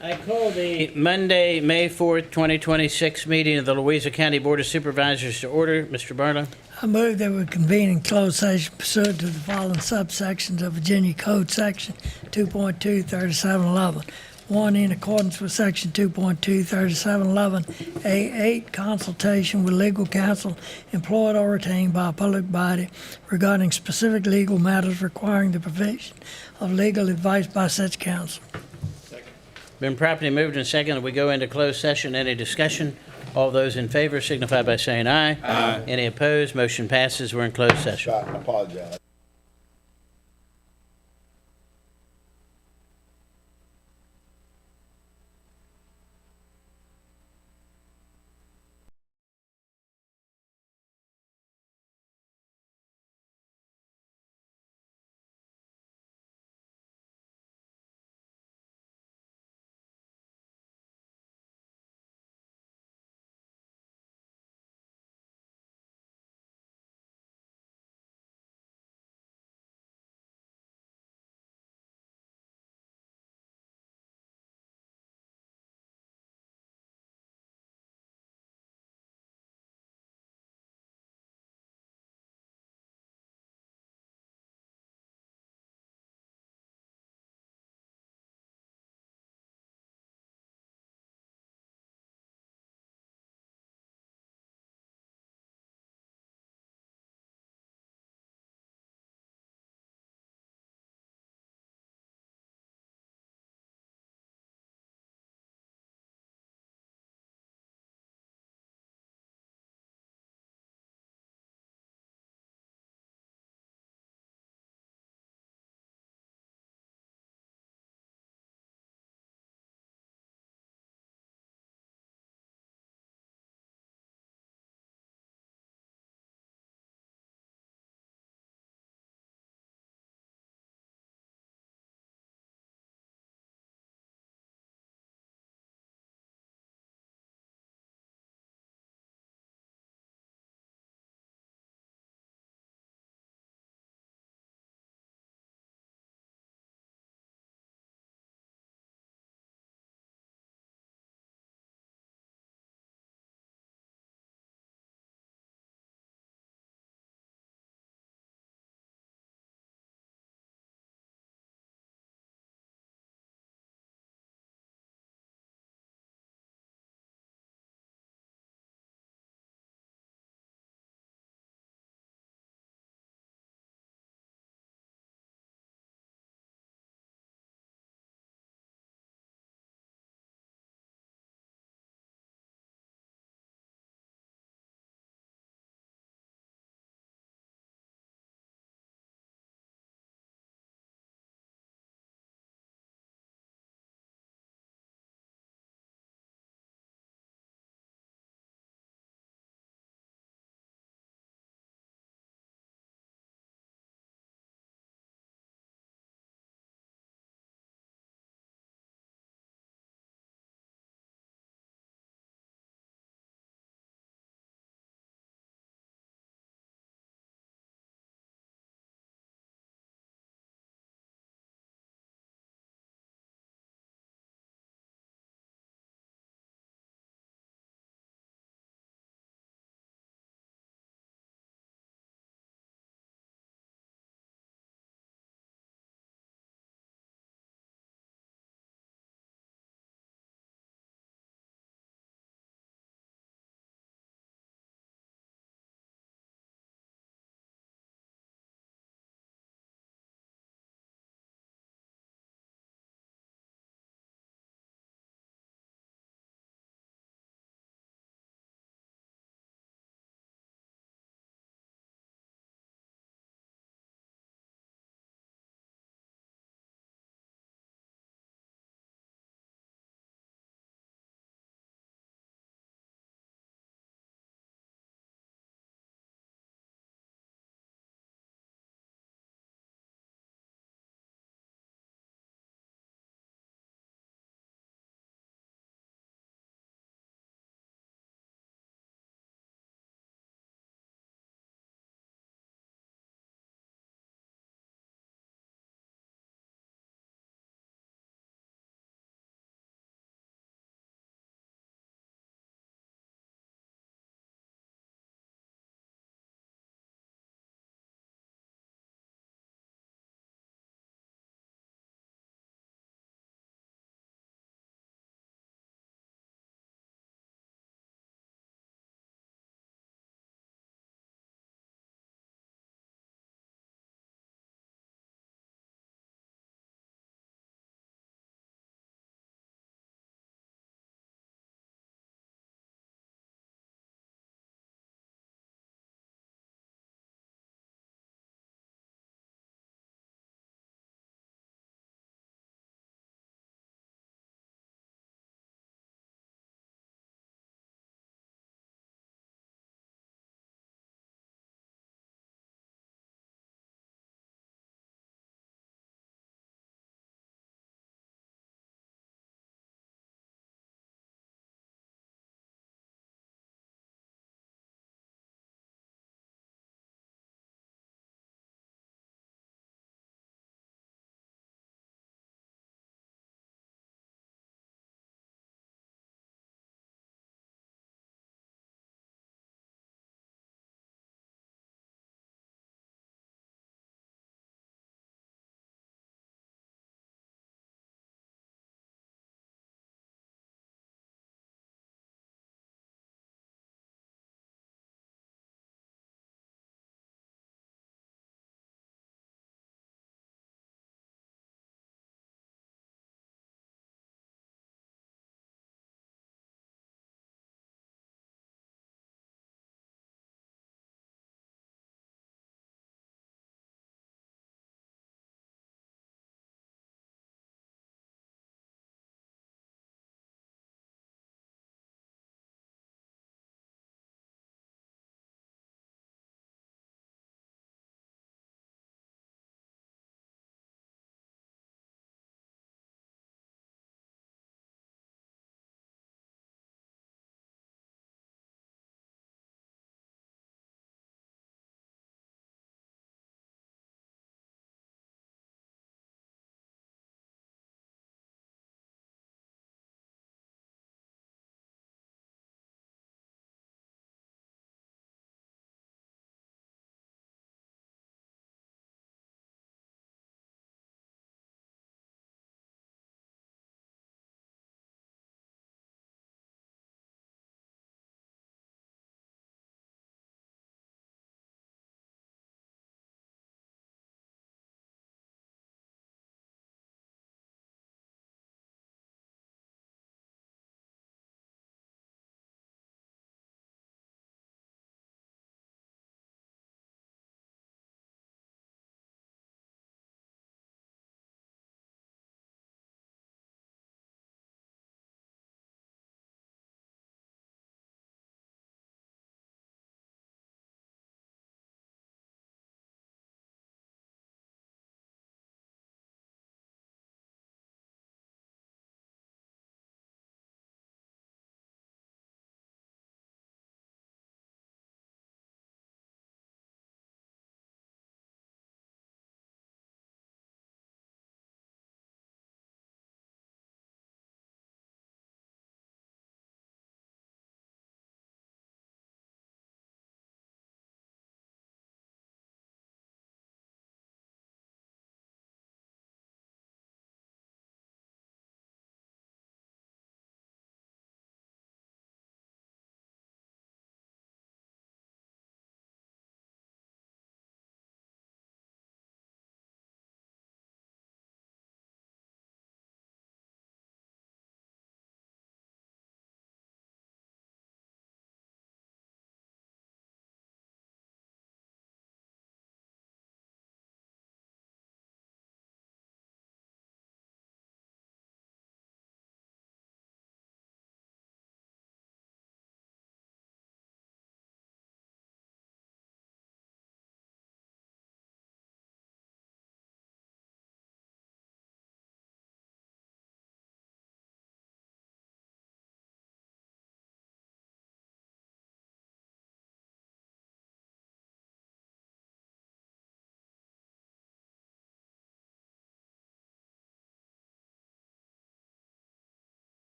I call the Monday, May 4th, 2026 meeting of the Louisa County Board of Supervisors to order. Mr. Barlow? I move that we convene in closed session pursuant to the following subsections of Virginia Code Section 2.2, 3711. One, in accordance with Section 2.2, 3711, A8, consultation with legal counsel employed or retained by a public body regarding specific legal matters requiring the provision of legal advice by such counsel. Been properly moved and seconded. We go into closed session. Any discussion? All those in favor signify by saying aye. Aye. Any opposed? Motion passes. We're in closed session. I apologize.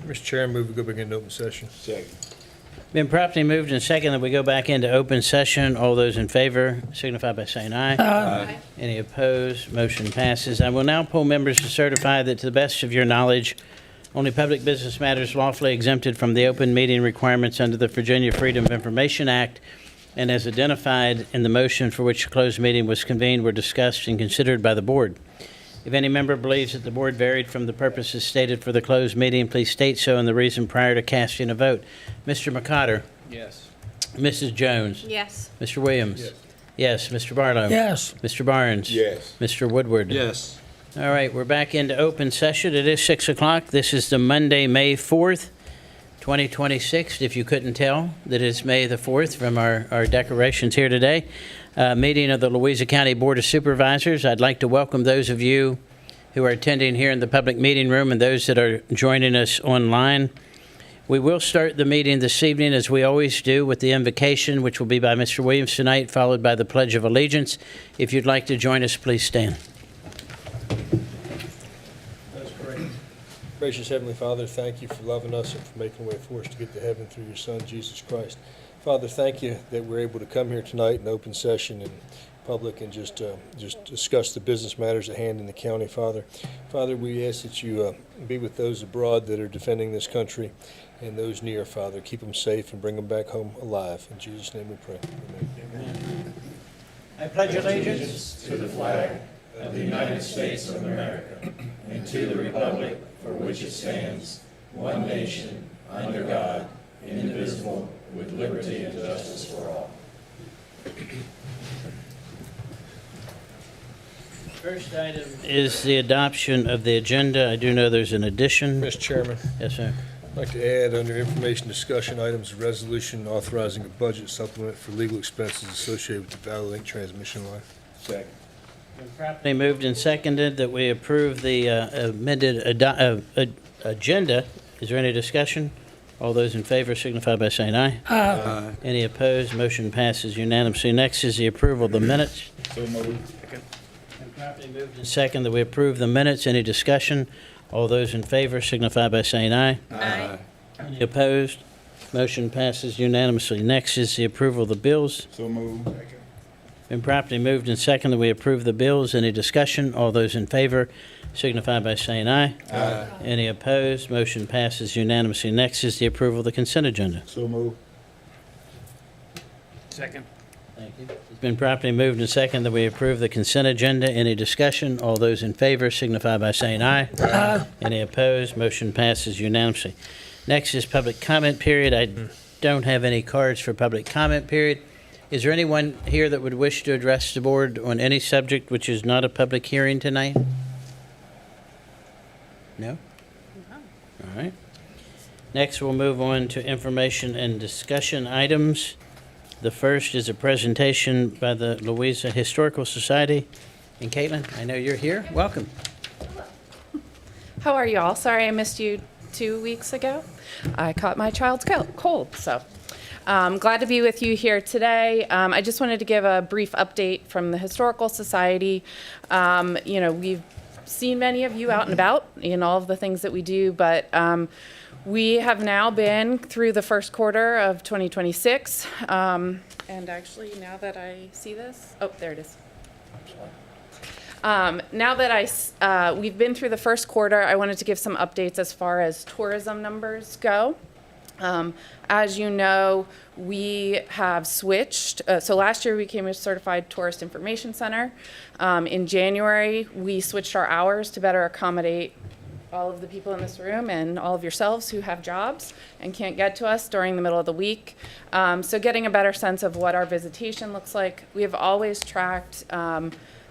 Mr. Chair, I move we go back into open session. Second. Been properly moved and second that we go back into open session. All those in favor signify by saying aye. Aye. Any opposed? Motion passes. I will now poll members to certify that to the best of your knowledge, only public business matters lawfully exempted from the open meeting requirements under the Virginia Freedom of Information Act and as identified in the motion for which a closed meeting was convened were discussed and considered by the board. If any member believes that the board varied from the purposes stated for the closed meeting, please state so and the reason prior to casting a vote. Mr. McCotter? Yes. Mrs. Jones? Yes. Mr. Williams? Yes. Mr. Barlow? Yes. Mr. Barnes? Yes. Mr. Woodward? Yes. All right, we're back into open session. It is 6 o'clock. This is the Monday, May 4th, 2026. If you couldn't tell, that it's May the 4th from our decorations here today. Meeting of the Louisa County Board of Supervisors. I'd like to welcome those of you who are attending here in the public meeting room and those that are joining us online. We will start the meeting this evening, as we always do, with the invocation, which will be by Mr. Williams tonight, followed by the Pledge of Allegiance. If you'd like to join us, please stand. Let's pray. Gracious Heavenly Father, thank you for loving us and for making a way for us to get to heaven through your Son, Jesus Christ. Father, thank you that we're able to come here tonight in open session and public and just discuss the business matters at hand in the county, Father. Father, we ask that you be with those abroad that are defending this country and those near, Father. Keep them safe and bring them back home alive. In Jesus' name we pray. Amen. I pledge allegiance to the flag of the United States of America and to the republic for which it stands, one nation, under God, indivisible, with liberty and justice for all. First item is the adoption of the agenda. I do know there's an addition. Mr. Chairman, Yes, sir. I'd like to add under information discussion items, a resolution authorizing a budget supplement for legal expenses associated with the Valley Link transmission line. Second. Been properly moved and seconded that we approve the amended agenda. Is there any discussion? All those in favor signify by saying aye. Aye. Any opposed? Motion passes unanimously. Next is the approval of the minutes. So moved. Been properly moved and seconded that we approve the minutes. Any discussion? All those in favor signify by saying aye. Aye. Any opposed? Motion passes unanimously. Next is the approval of the bills. So moved. Been properly moved and seconded that we approve the bills. Any discussion? All those in favor signify by saying aye. Aye. Any opposed? Motion passes unanimously. Next is the approval of the consent agenda. So moved. Second. Thank you. It's been properly moved and seconded that we approve the consent agenda. Any discussion? All those in favor signify by saying aye. Aye. Any opposed? Motion passes unanimously. Next is public comment period. I don't have any cards for public comment period. Is there anyone here that would wish to address the board on any subject which is not a public hearing tonight? No? All right. Next, we'll move on to information and discussion items. The first is a presentation by the Louisa Historical Society. And Caitlin, I know you're here. Welcome. How are you all? Sorry I missed you 2 weeks ago. I caught my child's cold, so glad to be with you here today. I just wanted to give a brief update from the Historical Society. We've seen many of you out and about in all of the things that we do, but we have now been through the first quarter of 2026. And actually, now that I see this, oh, there it is. Now that we've been through the first quarter, I wanted to give some updates as far as tourism numbers go. As you know, we have switched. So last year we became a certified tourist information center. In January, we switched our hours to better accommodate all of the people in this room and all of yourselves who have jobs and can't get to us during the middle of the week. So getting a better sense of what our visitation looks like. We have always tracked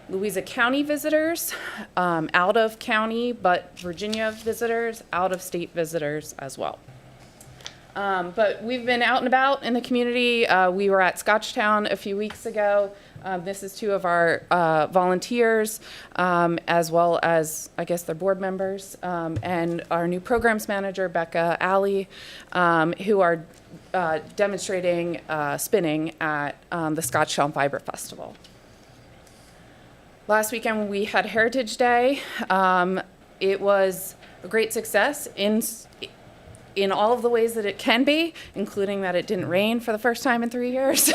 Louisa County visitors, out of county, but Virginia visitors, out of state visitors as well. But we've been out and about in the community. We were at Scotchtown a few weeks ago. This is two of our volunteers, as well as, I guess, their board members, and our new programs manager, Becca Alley, who are demonstrating spinning at the Scotchtown Fiber Festival. Last weekend, we had Heritage Day. It was a great success in all of the ways that it can be, including that it didn't rain for the first time in 3 years.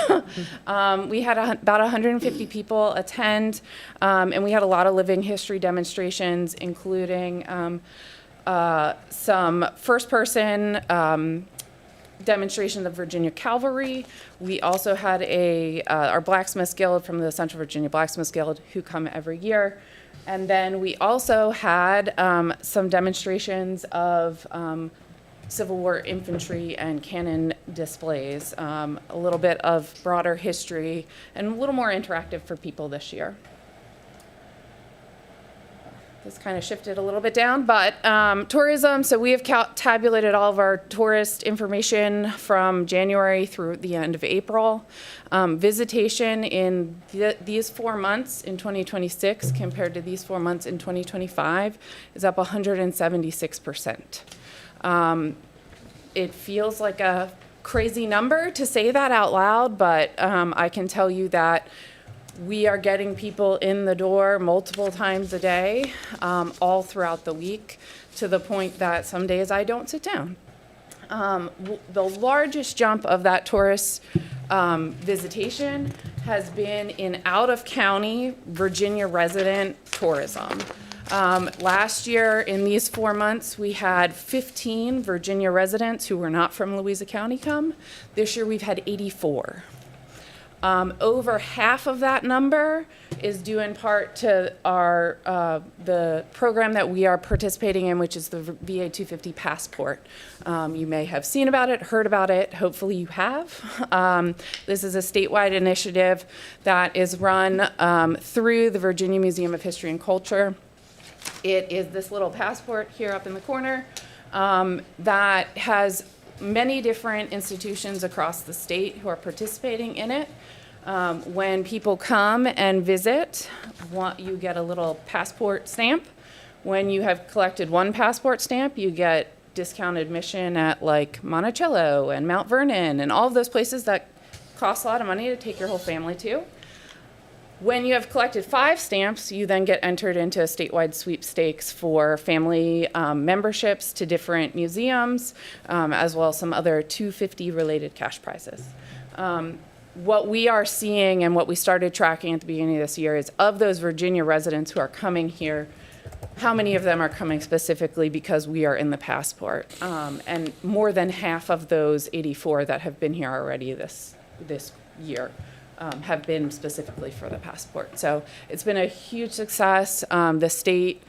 We had about 150 people attend, and we had a lot of living history demonstrations, including some first-person demonstration of Virginia Cavalry. We also had our Blacksmiths Guild from the Central Virginia Blacksmiths Guild, who come every year. And then we also had some demonstrations of Civil War infantry and cannon displays, a little bit of broader history, and a little more interactive for people this year. This kind of shifted a little bit down, but tourism, so we have tabulated all of our tourist information from January through the end of April. Visitation in these 4 months in 2026 compared to these 4 months in 2025 is up 176%. It feels like a crazy number to say that out loud, but I can tell you that we are getting people in the door multiple times a day, all throughout the week, to the point that some days I don't sit down. The largest jump of that tourist visitation has been in out-of-county Virginia resident tourism. Last year, in these 4 months, we had 15 Virginia residents who were not from Louisa County come. This year, we've had 84. Over half of that number is due in part to the program that we are participating in, which is the VA 250 Passport. You may have seen about it, heard about it. Hopefully you have. This is a statewide initiative that is run through the Virginia Museum of History and Culture. It is this little passport here up in the corner that has many different institutions across the state who are participating in it. When people come and visit, you get a little passport stamp. When you have collected one passport stamp, you get discounted admission at like Monticello and Mount Vernon and all of those places that cost a lot of money to take your whole family to. When you have collected 5 stamps, you then get entered into a statewide sweepstakes for family memberships to different museums, as well as some other 250 related cash prizes. What we are seeing and what we started tracking at the beginning of this year is of those Virginia residents who are coming here, how many of them are coming specifically because we are in the passport? And more than half of those 84 that have been here already this year have been specifically for the passport. So it's been a huge success. The state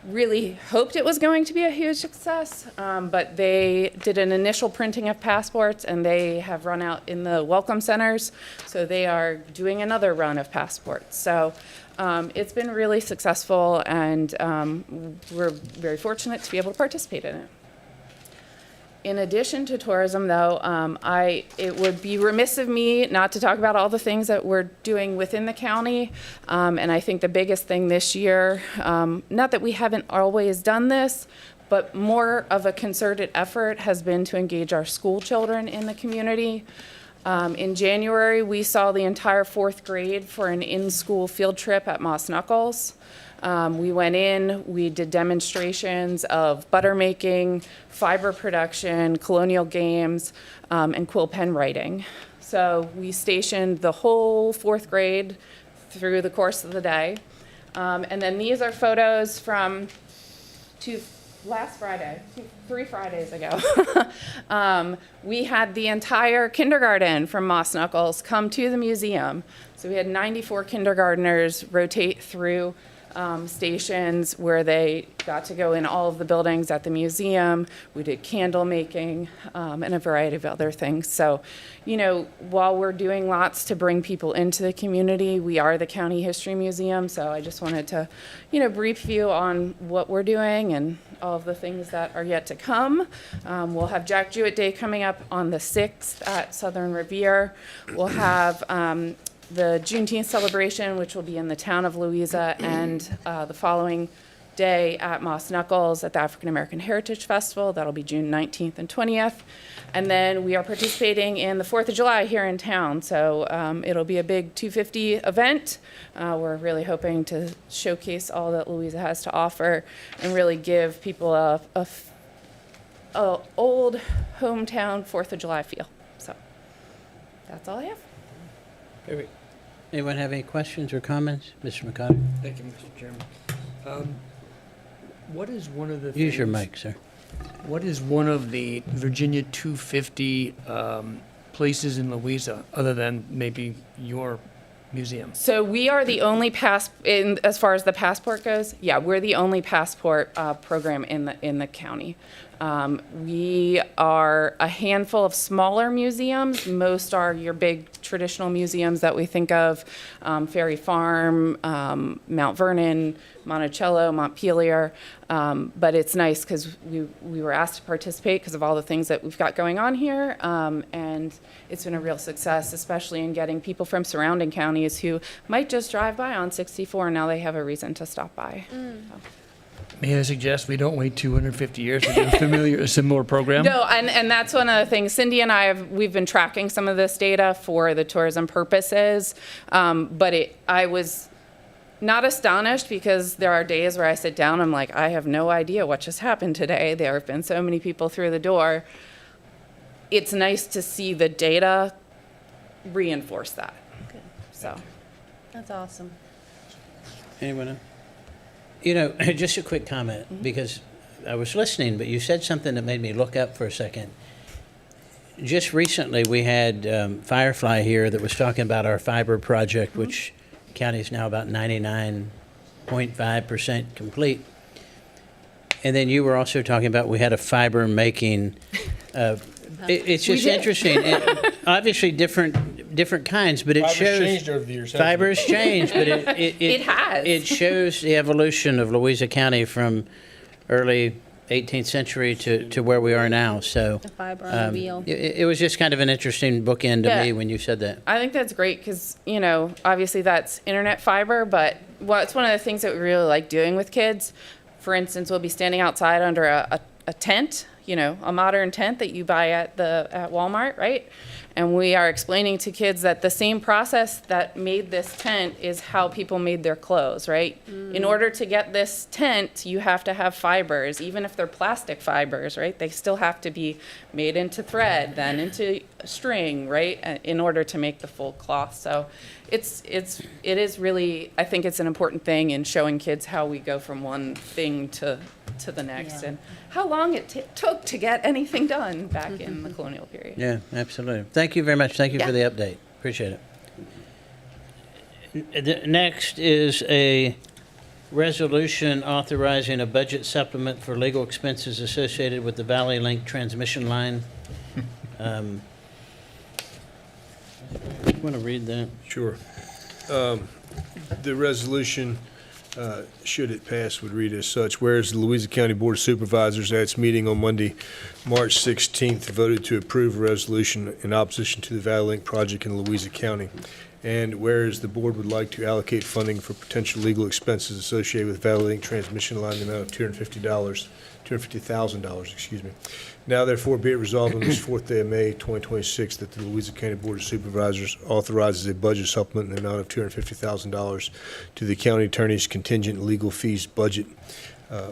really hoped it was going to be a huge success, but they did an initial printing of passports and they have run out in the welcome centers. So they are doing another run of passports. So it's been really successful, and we're very fortunate to be able to participate in it. In addition to tourism, though, it would be remiss of me not to talk about all the things that we're doing within the county. And I think the biggest thing this year, not that we haven't always done this, but more of a concerted effort has been to engage our school children in the community. In January, we saw the entire 4th grade for an in-school field trip at Moss Knuckles. We went in, we did demonstrations of butter making, fiber production, colonial games, and quill pen writing. So we stationed the whole 4th grade through the course of the day. And then these are photos from last Friday, 3 Fridays ago. We had the entire kindergarten from Moss Knuckles come to the museum. So we had 94 kindergartners rotate through stations where they got to go in all of the buildings at the museum. We did candle making and a variety of other things. So, while we're doing lots to bring people into the community, we are the County History Museum. So I just wanted to, brief you on what we're doing and all of the things that are yet to come. We'll have Jack Jewett Day coming up on the 6th at Southern Revere. We'll have the Juneteenth celebration, which will be in the town of Louisa, and the following day at Moss Knuckles at the African American Heritage Festival. That'll be June 19th and 20th. And then we are participating in the 4th of July here in town. So it'll be a big 250 event. We're really hoping to showcase all that Louisa has to offer and really give people a old hometown 4th of July feel. So that's all I have. Perfect. Anyone have any questions or comments? Mr. McCotter? Thank you, Mr. Chairman. What is one of the Use your things- mic, sir. What is one of the Virginia 250 places in Louisa, other than maybe your museum? So we are the only as far as the passport goes. Yeah, we're the only passport program in the county. We are a handful of smaller museums. Most are your big traditional museums that we think of: Ferry Farm, Mount Vernon, Monticello, Montpelier. But it's nice because we were asked to participate because of all the things that we've got going on here, and it's been a real success, especially in getting people from surrounding counties who might just drive by on 64, and now they have a reason to stop by. May I suggest we don't wait 250 years to do a similar program? No, and that's one of the things. Cindy and I we've been tracking some of this data for the tourism purposes, but I was not astonished because there are days where I sit down, I'm like, I have no idea what just happened today. There have been so many people through the door. It's nice to see the data reinforce that. Good. So. That's awesome. Anyone else? You know, just a quick comment, because I was listening, but you said something that made me look up for a second. Just recently, we had Firefly here that was talking about our fiber project, which county is now about 99.5% complete. And then you were also talking about we had a fiber making. It's just interesting. Obviously, different kinds, but it Fiber's shows changed over the years, hasn't it? fiber's changed, but it has. It shows the evolution of Louisa County from early 18th century to where we are now. So The fiber on the wheel. it was just kind of an interesting bookend to Yeah. me when you said that. I think that's great because, obviously that's internet fiber, but it's one of the things that we really like doing with kids. For instance, we'll be standing outside under a tent, a modern tent that you buy at Walmart, right? And we are explaining to kids that the same process that made this tent is how people made their clothes, right? In order to get this tent, you have to have fibers, even if they're plastic fibers, right? They still have to be made into thread, then into string, right? In order to make the full cloth. So it is really, I think it's an important thing in showing kids how we go from one thing to the next, Yeah. and how long it took to get anything done back in the colonial period. Yeah, absolutely. Thank you very much. Thank you for the Yeah. update. Appreciate it. The next is a resolution authorizing a budget supplement for legal expenses associated with the Valley Link transmission line. Want to read that? Sure. The resolution, should it pass, would read as such. Whereas the Louisa County Board of Supervisors at its meeting on Monday, March 16th, voted to approve a resolution in opposition to the Valley Link project in Louisa County. And whereas the board would like to allocate funding for potential legal expenses associated with Valley Link transmission line in the amount of $250,000, excuse me. Now therefore be it resolved on this 4th day of May, 2026, that the Louisa County Board of Supervisors authorizes a budget supplement in the amount of $250,000 to the county attorney's contingent legal fees budget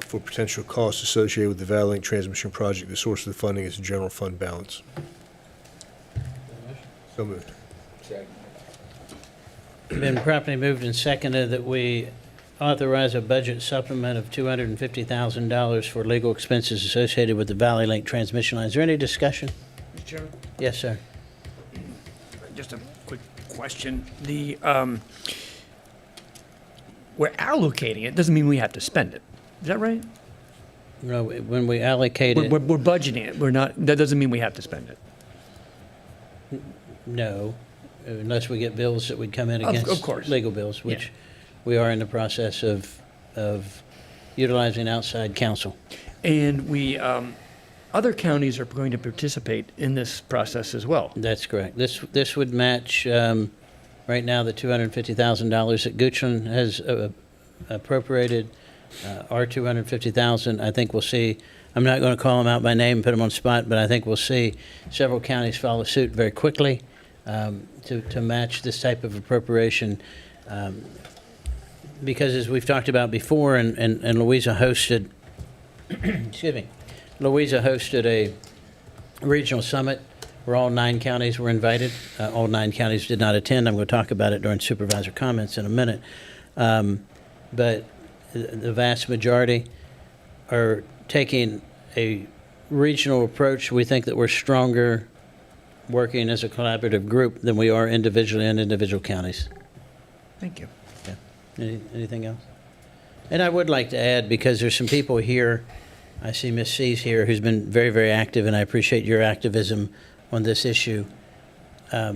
for potential costs associated with the Valley Link transmission project. The source of the funding is the general fund balance. So moved. Been properly moved and seconded that we authorize a budget supplement of $250,000 for legal expenses associated with the Valley Link transmission line. Is there any discussion? Mr. Chairman? Yes, sir. Just a quick question. We're allocating it, doesn't mean we have to spend it. Is that right? No, when we allocate We're, it, we're budgeting it. That doesn't mean we have to spend it. no, unless we get bills that would come in Of against course. legal bills, which we are in the process of utilizing outside counsel. And other counties are going to participate in this process as well. That's correct. This would match, right now, the $250,000 that Goochland has appropriated, our $250,000. I think we'll see, I'm not going to call them out by name and put them on the spot, but I think we'll see several counties follow suit very quickly to match this type of appropriation. Because as we've talked about before, and Louisa hosted, excuse me, Louisa hosted a regional summit where all 9 counties were invited. All 9 counties did not attend. I'm going to talk about it during supervisor comments in a minute. But the vast majority are taking a regional approach. We think that we're stronger working as a collaborative group than we are individually in individual counties. Thank you. Anything else? And I would like to add, because there's some people here, I see Ms. C's here, who's been very, very active, and I appreciate your activism on this issue. I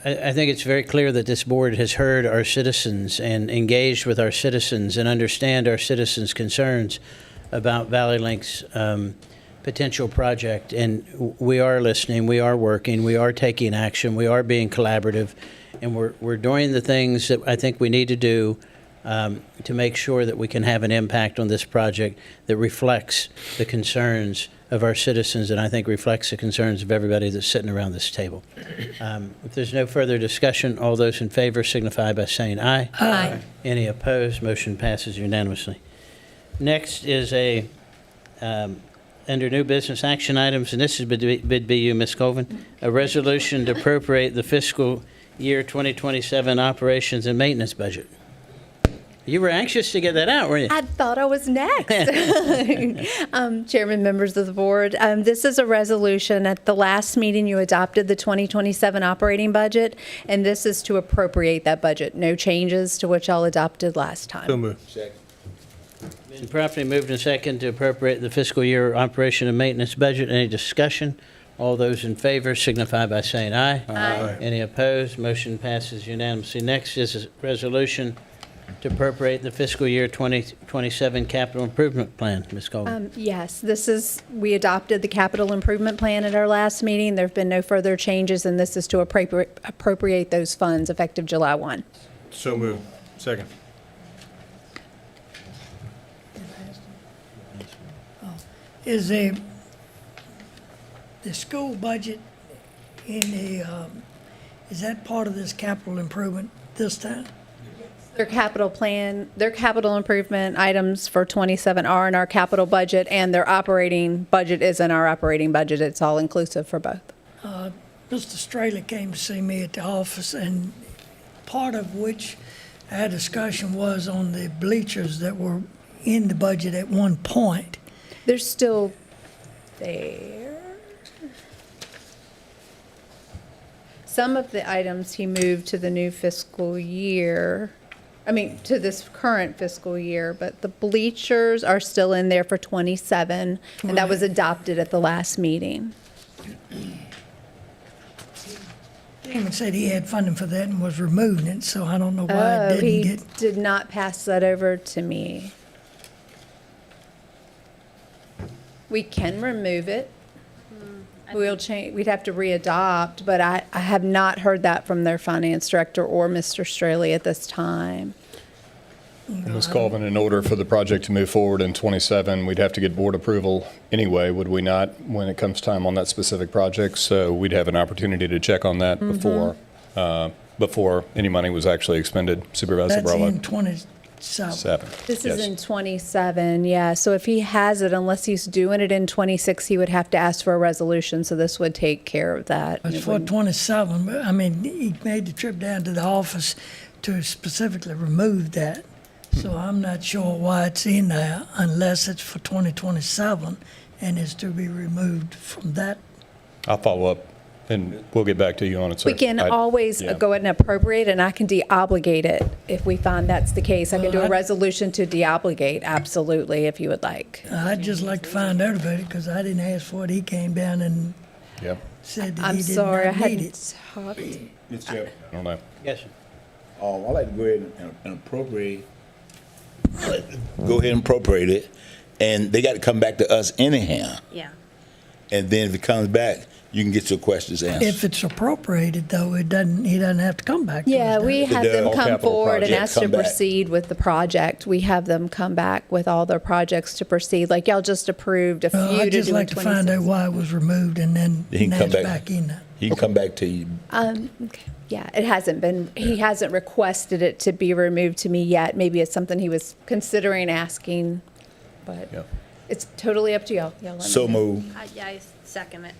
think it's very clear that this board has heard our citizens and engaged with our citizens and understand our citizens' concerns about Valley Link's potential project. And we are listening, we are working, we are taking action, we are being collaborative, and we're doing the things that I think we need to do to make sure that we can have an impact on this project that reflects the concerns of our citizens, and I think reflects the concerns of everybody that's sitting around this table. If there's no further discussion, all those in favor signify by saying aye. Aye. Any opposed? Motion passes unanimously. Next is under new business action items, and this is bid be you, Ms. Colvin, a resolution to appropriate the fiscal year 2027 operations and maintenance budget. You were anxious to get that out, weren't you? I thought I was next. Chairman, members of the board, this is a resolution. At the last meeting, you adopted the 2027 operating budget, and this is to appropriate that budget. No changes to what y'all adopted last time. So moved. Been properly moved and second to appropriate the fiscal year operation and maintenance budget. Any discussion? All those in favor signify by saying aye. Aye. Any opposed? Motion passes unanimously. Next is a resolution to appropriate the fiscal year 2027 capital improvement plan. Ms. Colvin. Yes, we adopted the capital improvement plan at our last meeting. There have been no further changes, and this is to appropriate those funds effective July 1. So moved. Second. Is the school budget in is that part of this capital improvement this time? Their capital plan, their capital improvement items for 27 are in our capital budget, and their operating budget is in our operating budget. It's all inclusive for both. Mr. Straley came to see me at the office, and part of which our discussion was on the bleachers that were in the budget at one point. They're still there. Some of the items he moved to the new fiscal year, to this current fiscal year, but the bleachers are still in there for 27, and that was adopted at the last meeting. Damon said he had funding for that and was removing it, so I don't know why it He didn't get. did not pass that over to me. We can remove it. We'll change, we'd have to readopt, but I have not heard that from their finance director or Mr. Straley at this time. Ms. Colvin, in order for the project to move forward in 27, we'd have to get board approval anyway, would we not, when it comes time on that specific project? So we'd have an opportunity to check on that before any money was actually expended. Supervisor That's in Barlow? 27. This is Yes. in 27, yeah. So if he has it, unless he's doing it in 26, he would have to ask for a resolution, so this would take care of that. It's It for wouldn't- 27, but he made the trip down to the office to specifically remove that. So I'm not sure why it's in there unless it's for 2027 and is to be removed from that. I'll follow up, and we'll get back to you on it, sir. We can always yeah. go ahead and appropriate, and I can deobligate it if we find that's the case. I can do a resolution to deobligate, absolutely, if you would like. I'd just like to find out about it because I didn't ask for it. He came down and Yeah, said that I'm he did sorry, I not need it. hadn't talked. Mr. Chair, I don't know. Yes, sir. I'd like to go ahead and appropriate it, and they got to come back to us anyhow. Yeah. And then if it comes back, you can get your questions answered. If it's appropriated, though, he doesn't have to come back to us. Yeah, does we he? have It them does. come Capital forward and project, ask to come back. proceed with the project. We have them come back with all their projects to proceed, like y'all just approved a few I'd to just do in like to find out 26. why it was removed and then He can now come it's back. back in there. He can come back to you. Okay. Yeah, it hasn't been, he hasn't requested it to be removed to me yet. Maybe it's something he was considering asking, but Yeah. It's totally up to y'all. Y'all let me So know. move. I second it.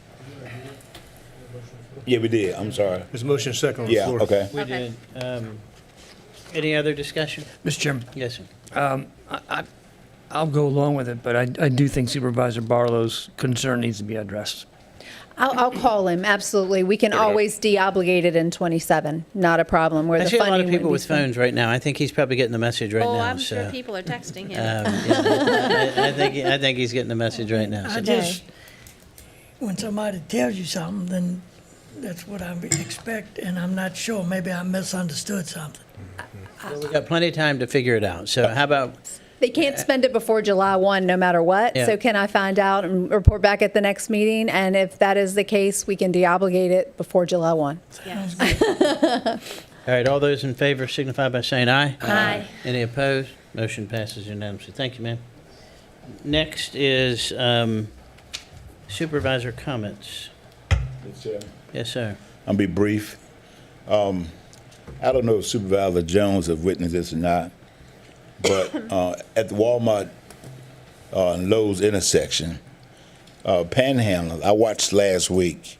Yeah, we did. I'm sorry. There's a motion second on the Yeah, floor. okay. We Okay. did. Any other discussion? Mr. Chairman, Yes, sir. I'll go along with it, but I do think Supervisor Barlow's concern needs to be addressed. I'll call him, absolutely. We can always de-obligate it in 27, not a problem, where I the see a lot funding of people wouldn't be with spent. phones right now. I think he's probably getting the message right Oh, now. I'm so, sure people are texting him. yeah, I think he's getting the message right now. I So. just, when somebody tells you something, then that's what I expect, and I'm not sure. Maybe I misunderstood something. Well, we've got plenty of time to figure it out. So how about, They can't spend it before July 1, no matter what. Yeah. So can I find out and report back at the next meeting? And if that is the case, we can de-obligate it before July 1. all right, all those in favor signify by saying aye. Aye. Any opposed? Motion passes unanimously. Thank you, ma'am. Next is supervisor comments. Yes, sir. I'll be brief. I don't know if Supervisor Jones have witnessed this or not, but at the Walmart and Lowe's intersection, panhandlers, I watched last week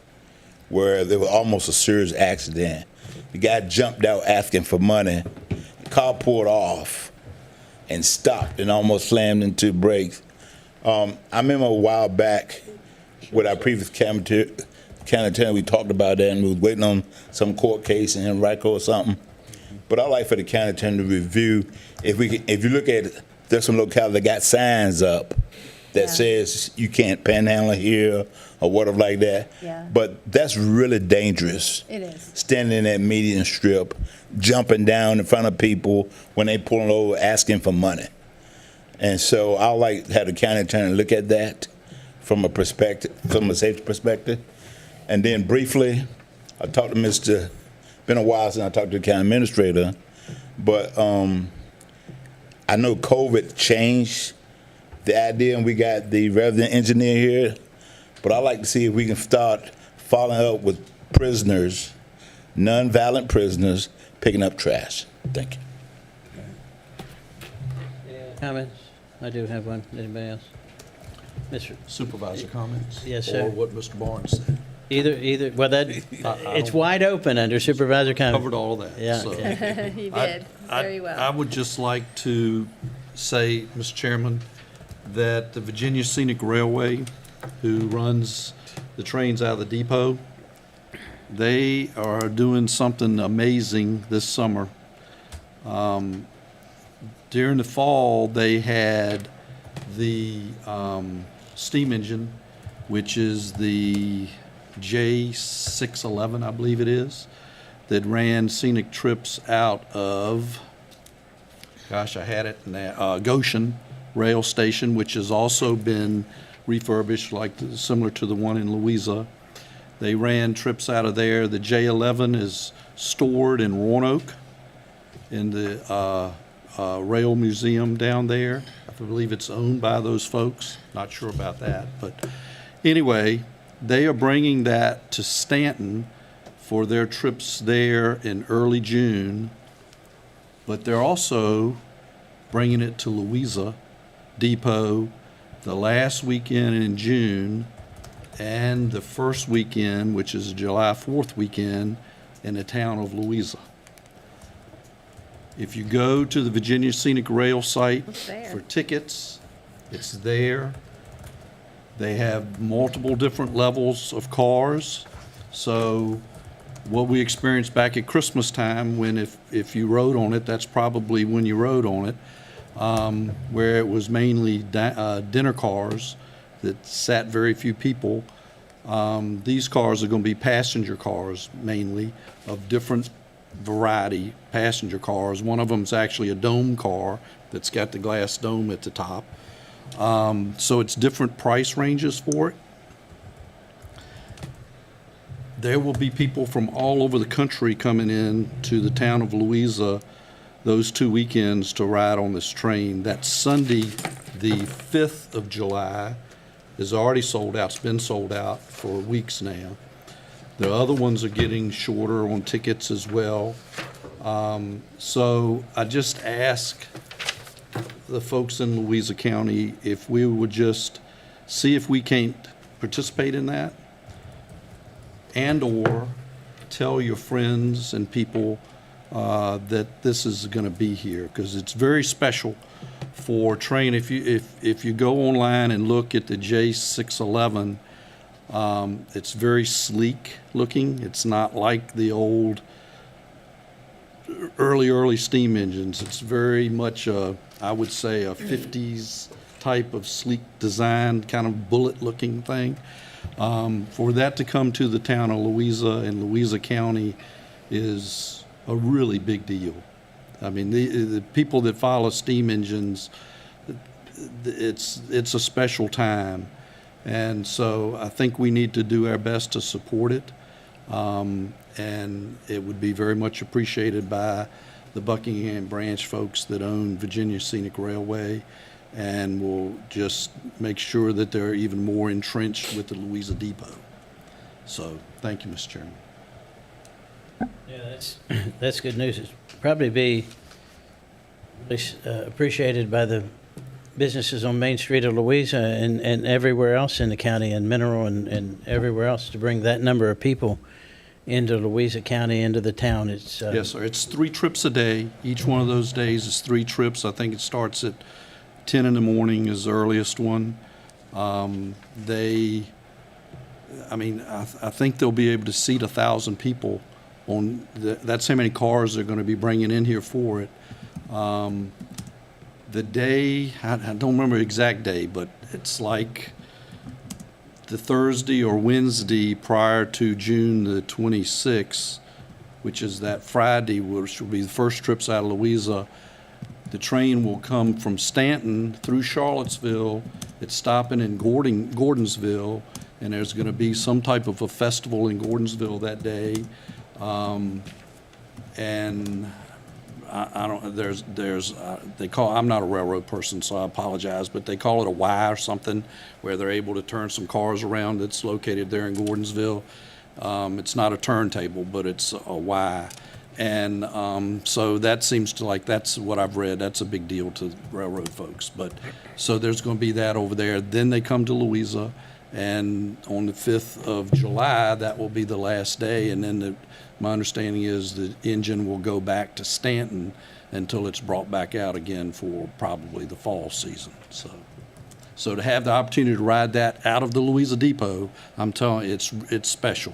where there was almost a serious accident. The guy jumped out asking for money. The car pulled off and stopped and almost slammed into brakes. I remember a while back with our previous county attorney, we talked about that, and we was waiting on some court case in Henrico or something. But I'd like for the county attorney to review, if you look at it, there's some localities that got signs up that says you can't panhandle here or whatever like that. Yeah. But that's really dangerous. It is. Standing in that median strip, jumping down in front of people when they pulling over asking for money. And so I like to have the county attorney look at that from a safety perspective. And then briefly, I talked to been a while since I talked to the county administrator, but I know COVID changed the idea, and we got the resident engineer here, but I'd like to see if we can start following up with prisoners, nonviolent prisoners, picking up trash. Thank you. Comments? I do have one. Anybody else? Mr. Supervisor comments? Yes, sir. Or what Mr. Barnes said. Either, well, it's wide open under supervisor comment. Covered all that. Yeah, so. okay. You I- did, I- very well. I would just like to say, Mr. Chairman, that the Virginia Scenic Railway, who runs the trains out of the depot, they are doing something amazing this summer. During the fall, they had the steam engine, which is the J611, I believe it is, that ran scenic trips out of, gosh, I had it now, Goshen Rail Station, which has also been refurbished, similar to the one in Louisa. They ran trips out of there. The J11 is stored in Roanoke in the Rail Museum down there. I believe it's owned by those folks. Not sure about that, but anyway, they are bringing that to Stanton for their trips there in early June, but they're also bringing it to Louisa Depot the last weekend in June and the first weekend, which is July 4th weekend, in the town of Louisa. If you go to the Virginia Scenic Rail site It's there. for tickets, it's there. They have multiple different levels of cars. So what we experienced back at Christmas time, when if you rode on it, that's probably when you rode on it, where it was mainly dinner cars that sat very few people. These cars are going to be passenger cars mainly, of different variety, passenger cars. One of them's actually a dome car that's got the glass dome at the top. So it's different price ranges for it. There will be people from all over the country coming in to the town of Louisa those 2 weekends to ride on this train. That Sunday, the 5th of July, is already sold out. It's been sold out for weeks now. The other ones are getting shorter on tickets as well. So I just ask the folks in Louisa County if we would just see if we can't participate in that, and/or tell your friends and people that this is going to be here, because it's very special for train. If you go online and look at the J611, it's very sleek looking. It's not like the old early steam engines. It's very much I would say a 50s type of sleek design, kind of bullet looking thing. For that to come to the town of Louisa and Louisa County is a really big deal. I mean, the people that follow steam engines, it's a special time. And so I think we need to do our best to support it. And it would be very much appreciated by the Buckingham branch folks that own Virginia Scenic Railway, and will just make sure that they're even more entrenched with the Louisa Depot. So thank you, Mr. Chairman. Yeah, that's good news. It's probably be appreciated by the businesses on Main Street of Louisa and everywhere else in the county, and Mineral and everywhere else, to bring that number of people into Louisa County, into the town. It's Yes, sir. It's 3 trips a day. Each one of those days is 3 trips. I think it starts at 10 in the morning is the earliest one. I think they'll be able to seat 1,000 people on that's how many cars they're going to be bringing in here for it. The day, I don't remember the exact day, but it's like the Thursday or Wednesday prior to June the 26th, which is that Friday, which will be the first trips out of Louisa. The train will come from Stanton through Charlottesville. It's stopping in Gordonsville, and there's going to be some type of a festival in Gordonsville that day. And I don't, they call, I'm not a railroad person, so I apologize, but they call it a Y or something, where they're able to turn some cars around that's located there in Gordonsville. It's not a turntable, but it's a Y. And so that seems to, like, that's what I've read, that's a big deal to railroad folks. But so there's going to be that over there. Then they come to Louisa, and on the 5th of July, that will be the last day. And then my understanding is the engine will go back to Stanton until it's brought back out again for probably the fall season. So to have the opportunity to ride that out of the Louisa Depot, I'm telling you, it's special.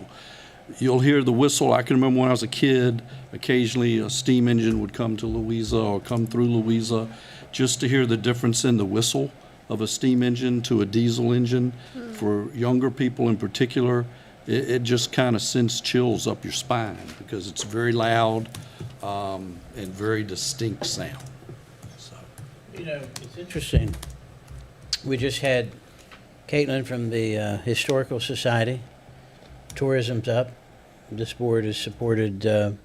You'll hear the whistle. I can remember when I was a kid, occasionally a steam engine would come to Louisa or come through Louisa, just to hear the difference in the whistle of a steam engine to a diesel engine. For younger people in particular, it just kind of sends chills up your spine, because it's very loud and very distinct sound. So. You know, it's interesting. We just had Caitlin from the Historical Society. Tourism's up. This board has supported the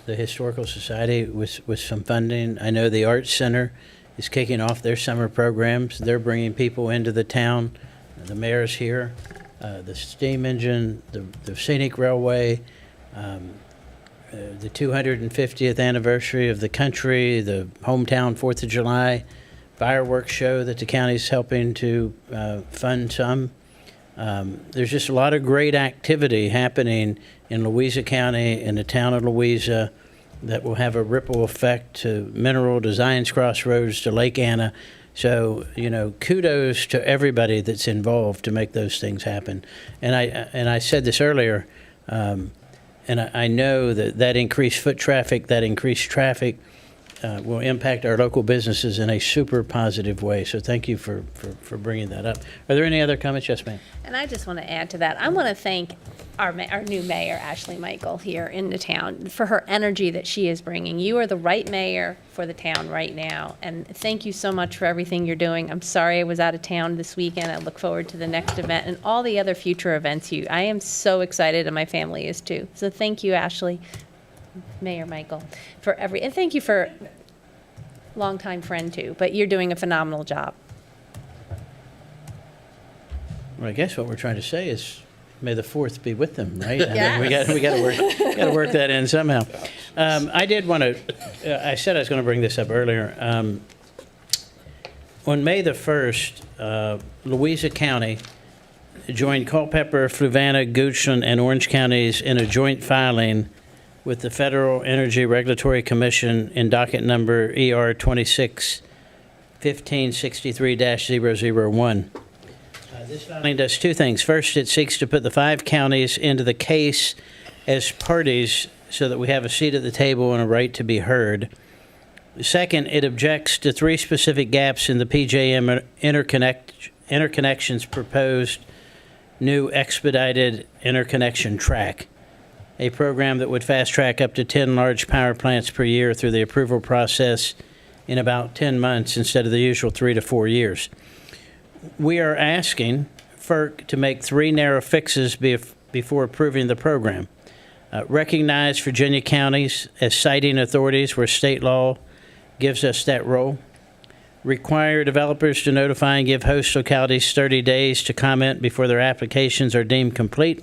Historical Society with some funding. I know the Arts Center is kicking off their summer programs. They're bringing people into the town. The mayor's here. The steam engine, the scenic railway, the 250th anniversary of the country, the hometown 4th of July fireworks show that the county's helping to fund some. There's just a lot of great activity happening in Louisa County, in the town of Louisa, that will have a ripple effect to Mineral, to Zions Crossroads, to Lake Anna. So, you know, kudos to everybody that's involved to make those things happen. And I said this earlier, and I know that increased foot traffic, that increased traffic will impact our local businesses in a super positive way. So thank you for bringing that up. Are there any other comments? Yes, ma'am. And I just want to add to that. I want to thank our new mayor, Ashley Michael, here in the town for her energy that she is bringing. You are the right mayor for the town right now. And thank you so much for everything you're doing. I'm sorry I was out of town this weekend. I look forward to the next event and all the other future events. I am so excited, and my family is too. So thank you, Ashley, Mayor Michael, and thank you for longtime friend too, but you're doing a phenomenal job. Well, I guess what we're trying to say is, may the 4th be with them, right? Yes. I mean, we got to work that in somehow. I did want to. I said I was going to bring this up earlier. On May the 1st, Louisa County joined Culpeper, Fluvanna, Goochland, and Orange counties in a joint filing with the Federal Energy Regulatory Commission in docket number ER 26-1563-001. This filing does two things. First, it seeks to put the 5 counties into the case as parties so that we have a seat at the table and a right to be heard. Second, it objects to 3 specific gaps in the PJM interconnection's proposed new expedited interconnection track, a program that would fast-track up to 10 large power plants per year through the approval process in about 10 months instead of the usual 3 to 4 years. We are asking FERC to make 3 narrow fixes before approving the program. Recognize Virginia counties as siting authorities where state law gives us that role. Require developers to notify and give host localities 30 days to comment before their applications are deemed complete.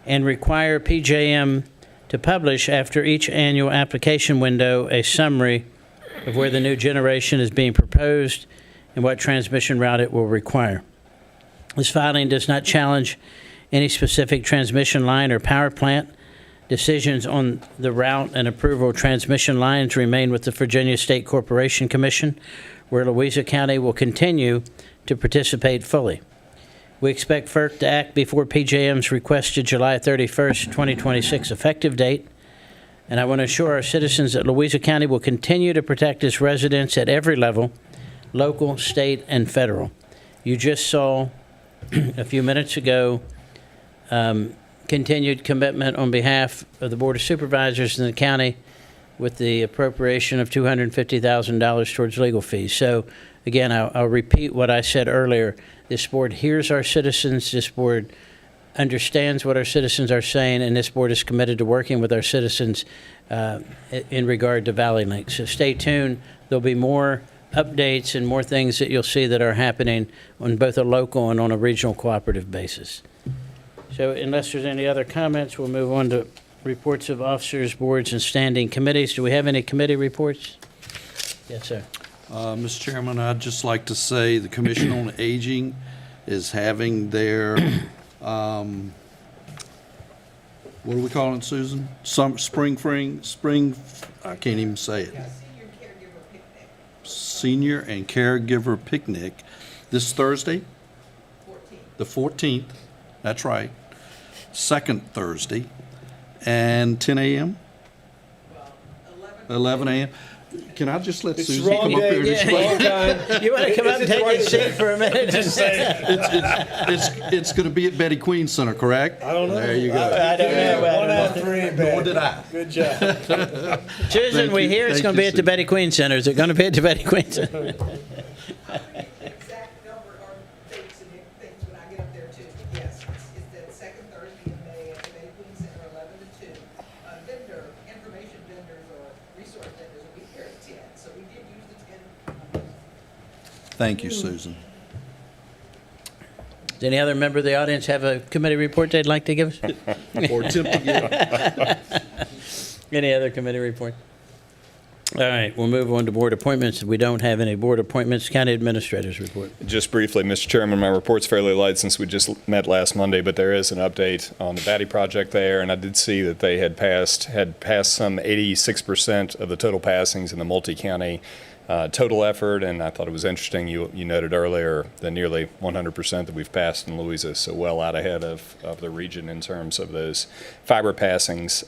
And require PJM to publish after each annual application window a summary of where the new generation is being proposed and what transmission route it will require. This filing does not challenge any specific transmission line or power plant. Decisions on the route and approval of transmission lines remain with the Virginia State Corporation Commission, where Louisa County will continue to participate fully. We expect FERC to act before PJM's requested July 31st, 2026 effective date, and I want to assure our citizens that Louisa County will continue to protect its residents at every level, local, state, and federal. You just saw a few minutes ago continued commitment on behalf of the Board of Supervisors in the county with the appropriation of $250,000 towards legal fees. So, again, I'll repeat what I said earlier. This board hears our citizens. This board understands what our citizens are saying, and this board is committed to working with our citizens in regard to Valley Link. So stay tuned. There'll be more updates and more things that you'll see that are happening on both a local and on a regional cooperative basis. So unless there's any other comments, we'll move on to reports of officers, boards, and standing committees. Do we have any committee reports? Yes, sir. Mr. Chairman, I'd just like to say the Commission on Aging is having their, what are we calling it, Susan? Spring, I can't even say it. Senior and Caregiver Picnic this Thursday? The 14th, that's right. Second Thursday, and 10 a.m.? 11 a.m. Can I just let Susie come up here and explain? You want to come up and take a seat for a minute? It's going to be at Betty Queen Center, correct? I don't know. There you go. I don't know. One out of 3, Nor did I. Good job. Susan, Thank we you. hear it's Thank going to you, be at the Susan. Betty Queen Center. Is it going to be at the Betty Queen Center? Exact number or dates and things when I get up there too. But yes, it's that second Thursday in May at the Bay Queen Center, 11 to 2. Information vendors or resource vendors will be here at 10. So we did use the 10. Thank you, Susan. Does any other member of the audience have a committee report they'd like to give us? Or attempt to get. Any other committee report? All right, we'll move on to board appointments. We don't have any board appointments. County Administrator's report. Just briefly, Mr. Chairman, my report's fairly light since we just met last Monday, but there is an update on the Batty project there, and I did see that they had passed some 86% of the total passings in the multi-county total effort, and I thought it was interesting. You noted earlier the nearly 100% that we've passed in Louisa, so well out ahead of the region in terms of those fiber passings.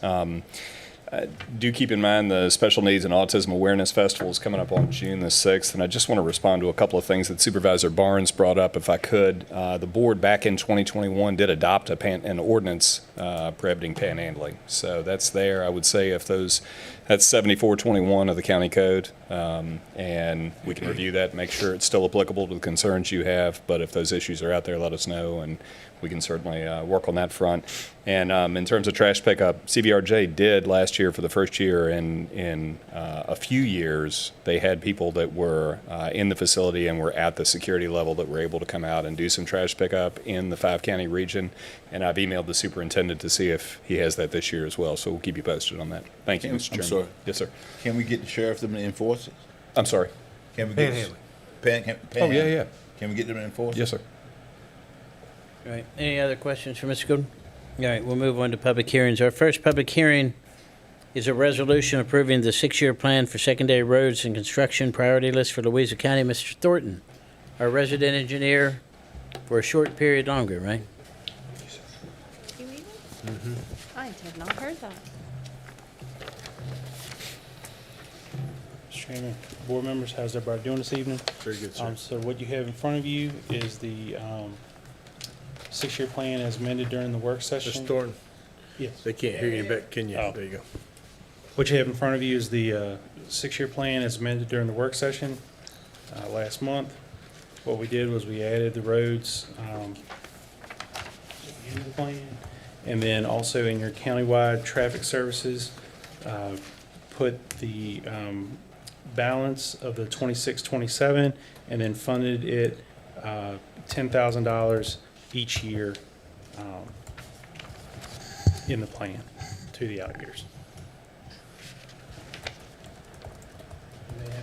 Do keep in mind the Special Needs and Autism Awareness Festival is coming up on June the 6th, and I just want to respond to a couple of things that Supervisor Barnes brought up, if I could. The board back in 2021 did adopt an ordinance prohibiting panhandling, so that's there. I would say that's 7421 of the county code, and we can review that, make sure it's still applicable to the concerns you have, but if those issues are out there, let us know, and we can certainly work on that front. And in terms of trash pickup, CVRJ did last year for the first year in a few years, they had people that were in the facility and were at the security level that were able to come out and do some trash pickup in the 5-county region. And I've emailed the superintendent to see if he has that this year as well. So we'll keep you posted on that. Thank you, Mr. Chairman. I'm sorry. Yes, sir. Can we get the sheriff to enforce it? I'm sorry. Can we get Oh, yeah. Can we get them enforced? Yes, sir. All right, any other questions for Mr. Golden? All right, we'll move on to public hearings. Our first public hearing is a resolution approving the 6-year plan for secondary roads and construction priority list for Louisa County. Mr. Thornton, our resident engineer, for a short period longer, right? You leaving? I have not heard that. Mr. Chairman, board members, how's everybody doing this evening? Very good, sir. So what you have in front of you is the 6-year plan as amended during the work session. Mr. Thornton, Yes. they can't hear you back, can you? Oh. There you go. What you have in front of you is the 6-year plan as amended during the work session last month. What we did was we added the roads at the end of the plan. And then also in your countywide traffic services, put the balance of the 26-27 and then funded it $10,000 each year in the plan to the out years.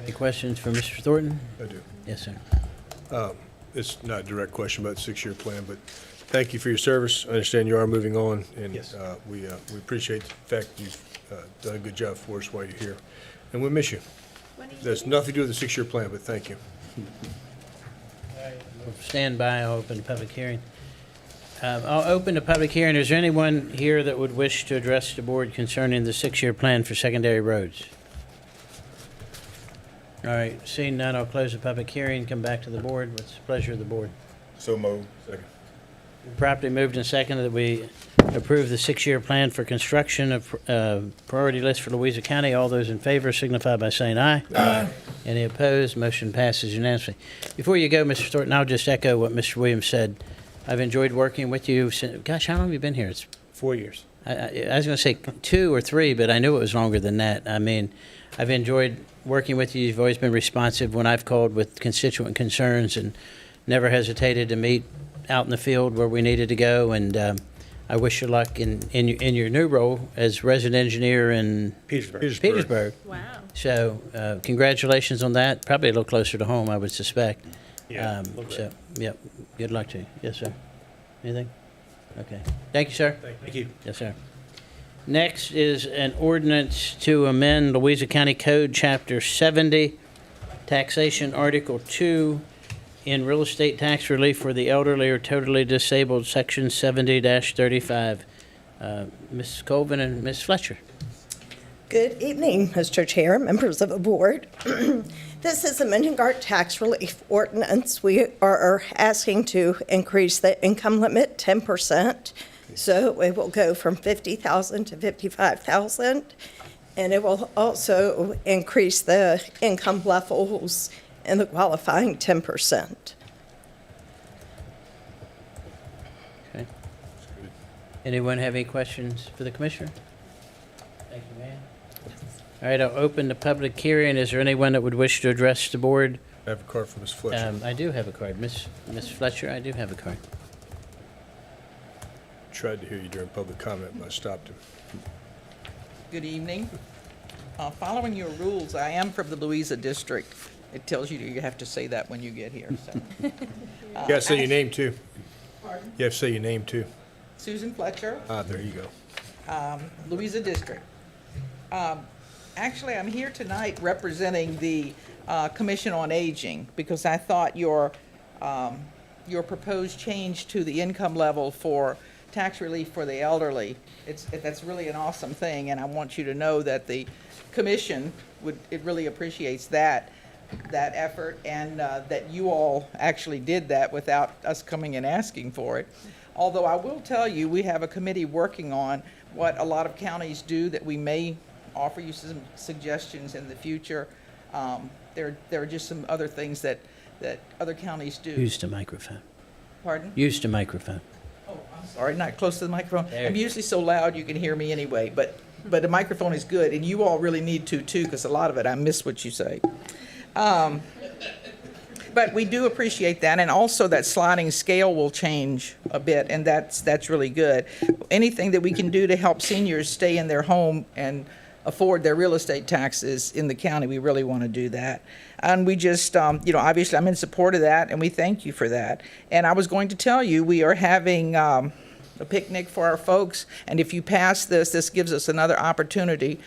Any questions for Mr. Thornton? I do. Yes, sir. It's not a direct question about the 6-year plan, but thank you for your service. I understand you are moving on, and Yes. we appreciate the fact that you've done a good job for us while you're here, and we'll miss you. That's nothing to do with the 6-year plan, but thank you. We'll stand by, I'll open the public hearing. I'll open the public hearing. Is there anyone here that would wish to address the board concerning the 6-year plan for secondary roads? All right, seeing none, I'll close the public hearing, come back to the board. What's the pleasure of the board? So moved. Second. Properly moved and seconded that we approve the 6-year plan for construction of priority list for Louisa County. All those in favor signify by saying aye. Aye. Any opposed? Motion passes unanimously. Before you go, Mr. Thornton, I'll just echo what Mr. Williams said. I've enjoyed working with you since, gosh, how long have you been here? It's 4 years. I was going to say 2 or 3, but I knew it was longer than that. I mean, I've enjoyed working with you. You've always been responsive when I've called with constituent concerns and never hesitated to meet out in the field where we needed to go. And I wish you luck in your new role as resident engineer in Petersburg. Wow. So congratulations on that. Probably a little closer to home, I would suspect. Yeah, a little bit. So, yep, good luck to you. Yes, sir. Anything? Okay. Thank you, sir. Thank you. Yes, sir. Next is an ordinance to amend Louisa County Code, Chapter 70, Taxation, Article 2, in real estate tax relief for the elderly or totally disabled, Section 70-35. Ms. Colvin and Ms. Fletcher. Good evening, Mr. Chair, members of the board. This is amending our tax relief ordinance. We are asking to increase the income limit 10%. So it will go from $50,000 to $55,000. And it will also increase the income levels in the qualifying 10%. Okay. Anyone have any questions for the commissioner? Thank you, ma'am. All right, I'll open the public hearing. Is there anyone that would wish to address the board? I have a card for Ms. Fletcher. I do have a card. Miss Fletcher, I do have a card. Tried to hear you during public comment, but I stopped him. Good evening. Following your rules, I am from the Louisa district. It tells you you have to say that when you get here, so. You gotta say your name, too. Pardon? You have to say your name, too. Susan Fletcher, There you go. Louisa district. Actually, I'm here tonight representing the Commission on Aging because I thought your proposed change to the income level for tax relief for the elderly, that's really an awesome thing, and I want you to know that the commission it really appreciates that effort, and that you all actually did that without us coming and asking for it. Although I will tell you, we have a committee working on what a lot of counties do that we may offer you some suggestions in the future. There are just some other things that other counties do. Use the microphone. Pardon? Use the microphone. Oh, I'm sorry, not close to the microphone. There. I'm usually so loud you can hear me anyway, but the microphone is good, and you all really need to too, because a lot of it, I miss what you say. But we do appreciate that, and also that sliding scale will change a bit, and that's really good. Anything that we can do to help seniors stay in their home and afford their real estate taxes in the county. We really want to do that. And we just, obviously I'm in support of that, and we thank you for that. And I was going to tell you, we are having a picnic for our folks, and if you pass this, this gives us another opportunity.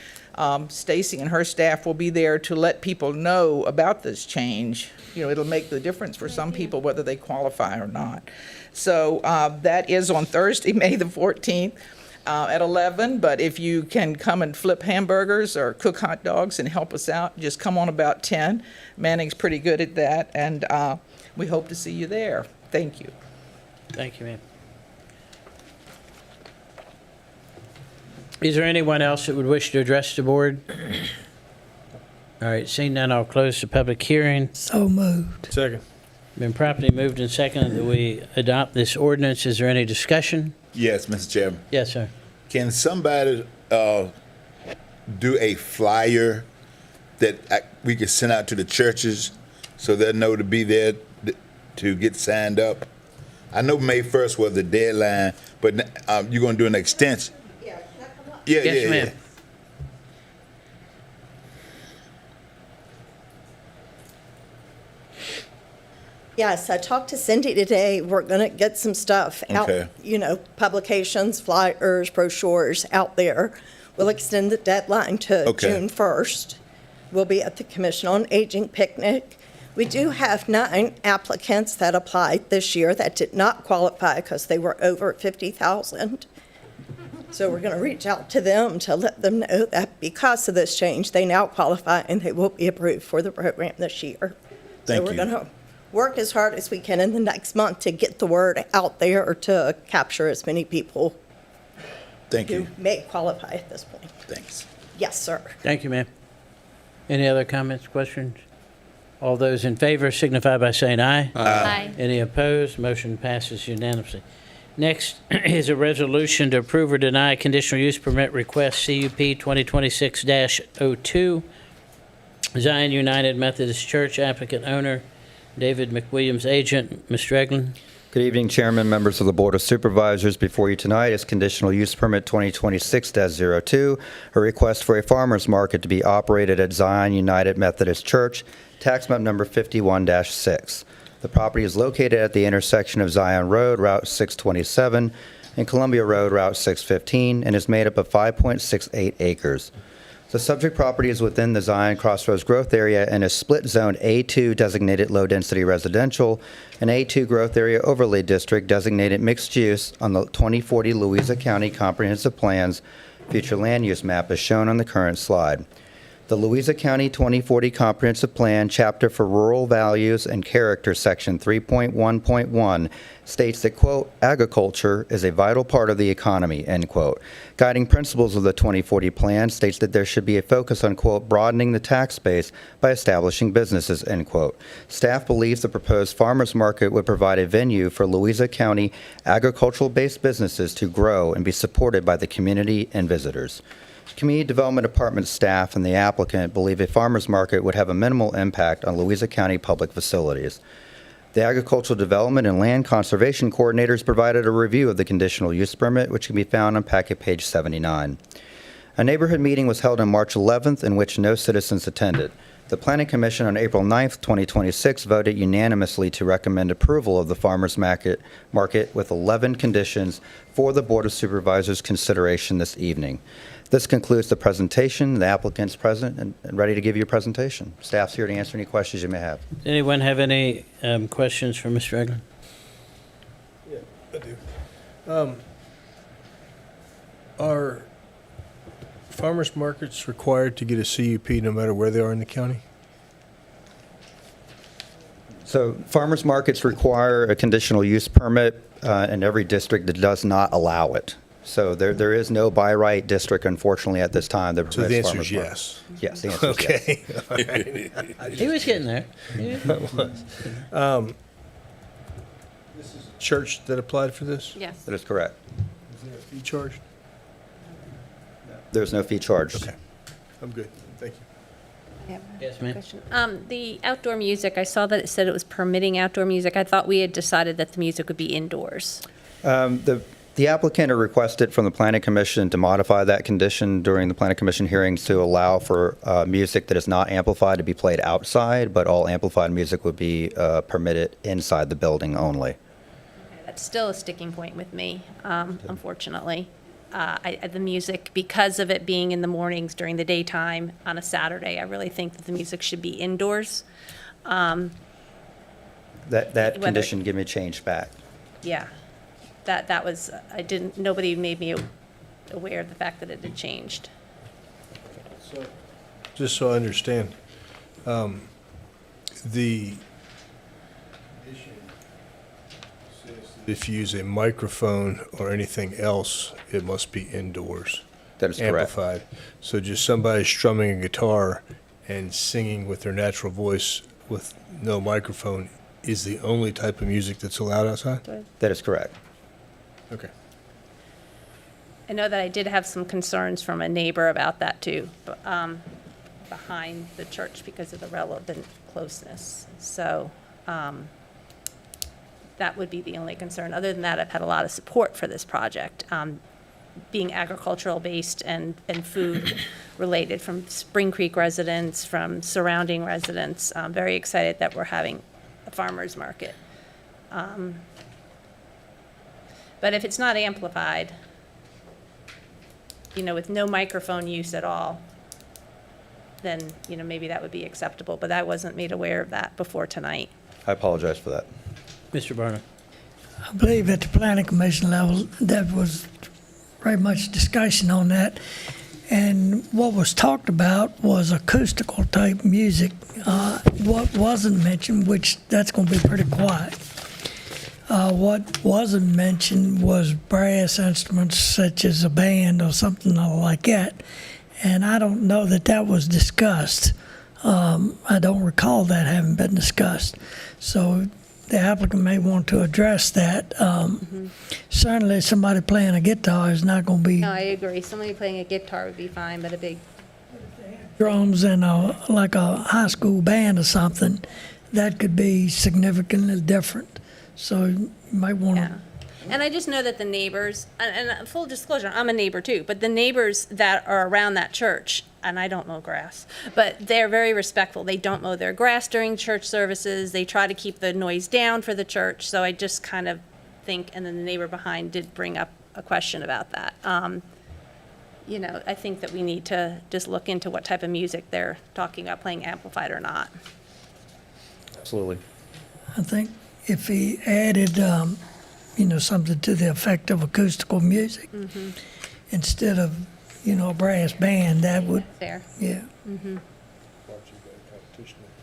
Stacy and her staff will be there to let people know about this change. It'll make the difference for some people whether they qualify or not. So that is on Thursday, May the 14th at 11. But if you can come and flip hamburgers or cook hot dogs and help us out, just come on about 10. Manning's pretty good at that, and we hope to see you there. Thank you. Thank you, ma'am. Is there anyone else that would wish to address the board? All right, seeing none, I'll close the public hearing. So moved. Second. Been properly moved and seconded that we adopt this ordinance. Is there any discussion? Yes, Mr. Chairman. Yes, sir. Can somebody do a flyer that we can send out to the churches so they'll know to be there to get signed up? I know May 1st was the deadline, but you're going to do an extension. Yeah, Yes, yeah, ma'am. yeah. Yes, I talked to Cindy today. We're going to get some stuff out, Okay. Publications, flyers, brochures out there. We'll extend the deadline to Okay. June 1st. We'll be at the Commission on Aging picnic. We do have 9 applicants that applied this year that did not qualify because they were over 50,000. So we're going to reach out to them to let them know that because of this change, they now qualify and they will be approved for the program this year. Thank So we're you. going to work as hard as we can in the next month to get the word out there to capture as many people Thank who you. may qualify at this point. Thanks. Yes, sir. Thank you, ma'am. Any other comments, questions? All those in favor signify by saying aye. Aye. Any opposed? Motion passes unanimously. Next is a resolution to approve or deny conditional use permit request CUP 2026-02. Zion United Methodist Church applicant owner, David McWilliams agent. Mr. Eglin. Good evening, Chairman, members of the Board of Supervisors. Before you tonight is Conditional Use Permit 2026-02, a request for a farmer's market to be operated at Zion United Methodist Church, tax map number 51-6. The property is located at the intersection of Zion Road, Route 627, and Columbia Road, Route 615, and is made up of 5.68 acres. The subject property is within the Zion Crossroads Growth Area and is split zoned A2 designated low-density residential and A2 Growth Area Overlay District designated mixed use on the 2040 Louisa County Comprehensive Plan's future land use map as shown on the current slide. The Louisa County 2040 Comprehensive Plan, Chapter for Rural Values and Character, Section 3.1.1, states that, quote, agriculture is a vital part of the economy, end quote. Guiding principles of the 2040 Plan states that there should be a focus on, quote, broadening the tax base by establishing businesses, end quote. Staff believes the proposed farmers market would provide a venue for Louisa County agricultural-based businesses to grow and be supported by the community and visitors. Community Development Department staff and the applicant believe a farmers market would have a minimal impact on Louisa County public facilities. The Agricultural Development and Land Conservation Coordinators provided a review of the conditional use permit, which can be found on packet page 79. A neighborhood meeting was held on March 11th in which no citizens attended. The Planning Commission on April 9th, 2026 voted unanimously to recommend approval of the farmers market with 11 conditions for the Board of Supervisors consideration this evening. This concludes the presentation. The applicant's present and ready to give you a presentation. Staff's here to answer any questions you may have. Does anyone have any questions for Mr. Eglin? Yeah, I do. Are farmers markets required to get a CUP no matter where they are in the county? So farmers markets require a conditional use permit in every district that does not allow it. So there is no by right district, unfortunately, at this time that So permits the answer is farmers markets. yes. Yes, the answer is yes. Okay. All right. He was getting there. This is a church that applied for this? Yes. That is correct. Is there a fee charged? There's no fee charged. Okay. I'm good. Thank you. Yes, ma'am. Question. The outdoor music, I saw that it said it was permitting outdoor music. I thought we had decided that the music would be indoors. The applicant requested from the Planning Commission to modify that condition during the Planning Commission hearings to allow for music that is not amplified to be played outside, but all amplified music would be permitted inside the building only. That's still a sticking point with me, unfortunately. The music, because of it being in the mornings during the daytime on a Saturday, I really think that the music should be indoors. That Whether- condition give me changed back. Yeah, that was, nobody made me aware of the fact that it had changed. Just so I understand, the if you use a microphone or anything else, it must be indoors. That is correct. Amplified. So just somebody strumming a guitar and singing with their natural voice with no microphone is the only type of music that's allowed outside? That is correct. Okay. I know that I did have some concerns from a neighbor about that too, behind the church because of the relevant closeness. So that would be the only concern. Other than that, I've had a lot of support for this project, being agricultural based and food related from Spring Creek residents, from surrounding residents. I'm very excited that we're having a farmer's market. But if it's not amplified, with no microphone use at all, then, maybe that would be acceptable. But I wasn't made aware of that before tonight. I apologize for that. Mr. Barnum? I believe at the planning commission level, there was very much discussion on that. And what was talked about was acoustical type music. What wasn't mentioned, which that's going to be pretty quiet. What wasn't mentioned was brass instruments such as a band or something like that. And I don't know that that was discussed. I don't recall that having been discussed. So the applicant may want to address that. Certainly somebody playing a guitar is not going to be No, I agree. Somebody playing a guitar would be fine, but a big, drums and like a high school band or something. That could be significantly different. So you might want to. yeah. And I just know that the neighbors, and full disclosure, I'm a neighbor too, but the neighbors that are around that church, and I don't mow grass, but they're very respectful. They don't mow their grass during church services. They try to keep the noise down for the church. So I just kind of think, and then the neighbor behind did bring up a question about that. I think that we need to just look into what type of music they're talking about playing amplified or not. Absolutely. I think if he added, something to the effect of acoustical music instead of, a brass band, that would, Fair. yeah.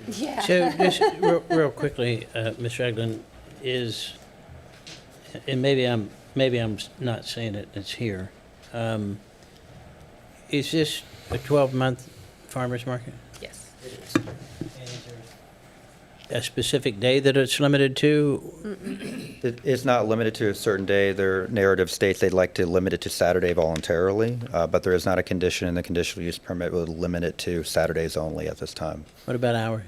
Yeah. So just real quickly, Ms. Ragland, and maybe I'm not saying it, it's here. Is this a 12-month farmer's market? Yes. A specific day that it's limited to? It's not limited to a certain day. Their narrative states they'd like to limit it to Saturday voluntarily, but there is not a condition in the conditional use permit would limit it to Saturdays only at this time. What about hours?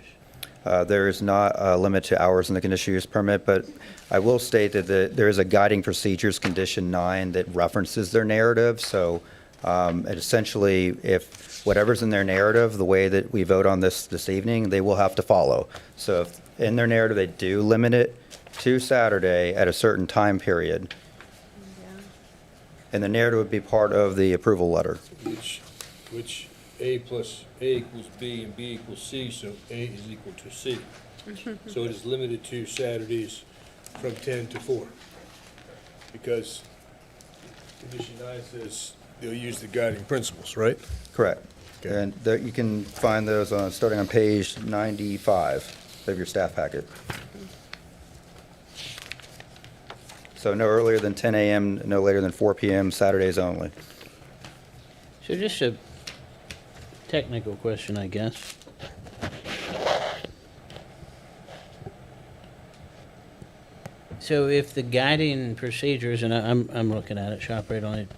There is not a limit to hours in the conditional use permit, but I will state that there is a guiding procedures condition 9 that references their narrative. So essentially, if whatever's in their narrative, the way that we vote on this evening, they will have to follow. So if in their narrative, they do limit it to Saturday at a certain time period. And the narrative would be part of the approval letter. Which A plus A equals B and B equals C, so A is equal to C. So it is limited to Saturdays from 10 to 4. Because condition 9 says they'll use the guiding principles, right? Correct. Okay. And you can find those starting on page 95 of your staff packet. So no earlier than 10 a.m., no later than 4 p.m., Saturdays only. So just a technical question, I guess. So if the guiding procedures, and I'm looking at it, shop right on it,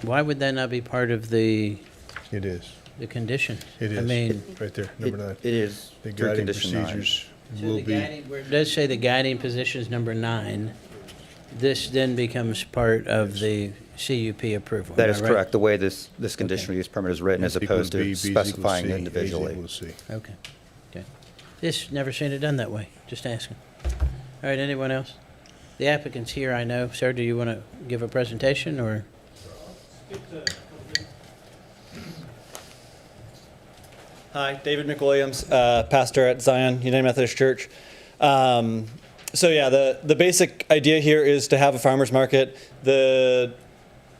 why would that not be part of the It is. conditions? It is. I mean, Right there, number 9. It is The through guiding condition 9. procedures so will the be, guiding, where it does say the guiding position is number 9, this then becomes part of the CUP approval. That am is I right? correct, the way this conditional use permit is written, as opposed B to equals B, B equals specifying C, A individually. equals C. Okay, okay. This, never seen it done that way, just asking. All right, anyone else? The applicant's here, I know. Sir, do you want to give a presentation, or? Hi, David McWilliams, pastor at Zion United Methodist Church. So yeah, the basic idea here is to have a farmer's market. The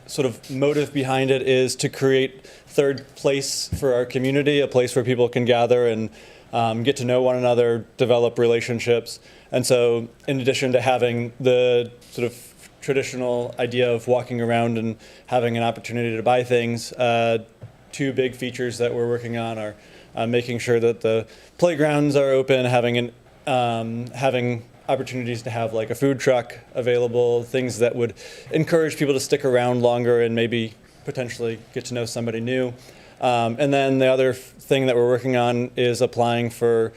sort of motive behind it is to create third place for our community, a place where people can gather and get to know one another, develop relationships. And so in addition to having the sort of traditional idea of walking around and having an opportunity to buy things, two big features that we're working on are making sure that the playgrounds are open, having opportunities to have like a food truck available, things that would encourage people to stick around longer and maybe potentially get to know somebody new. And then the other thing that we're working on is applying for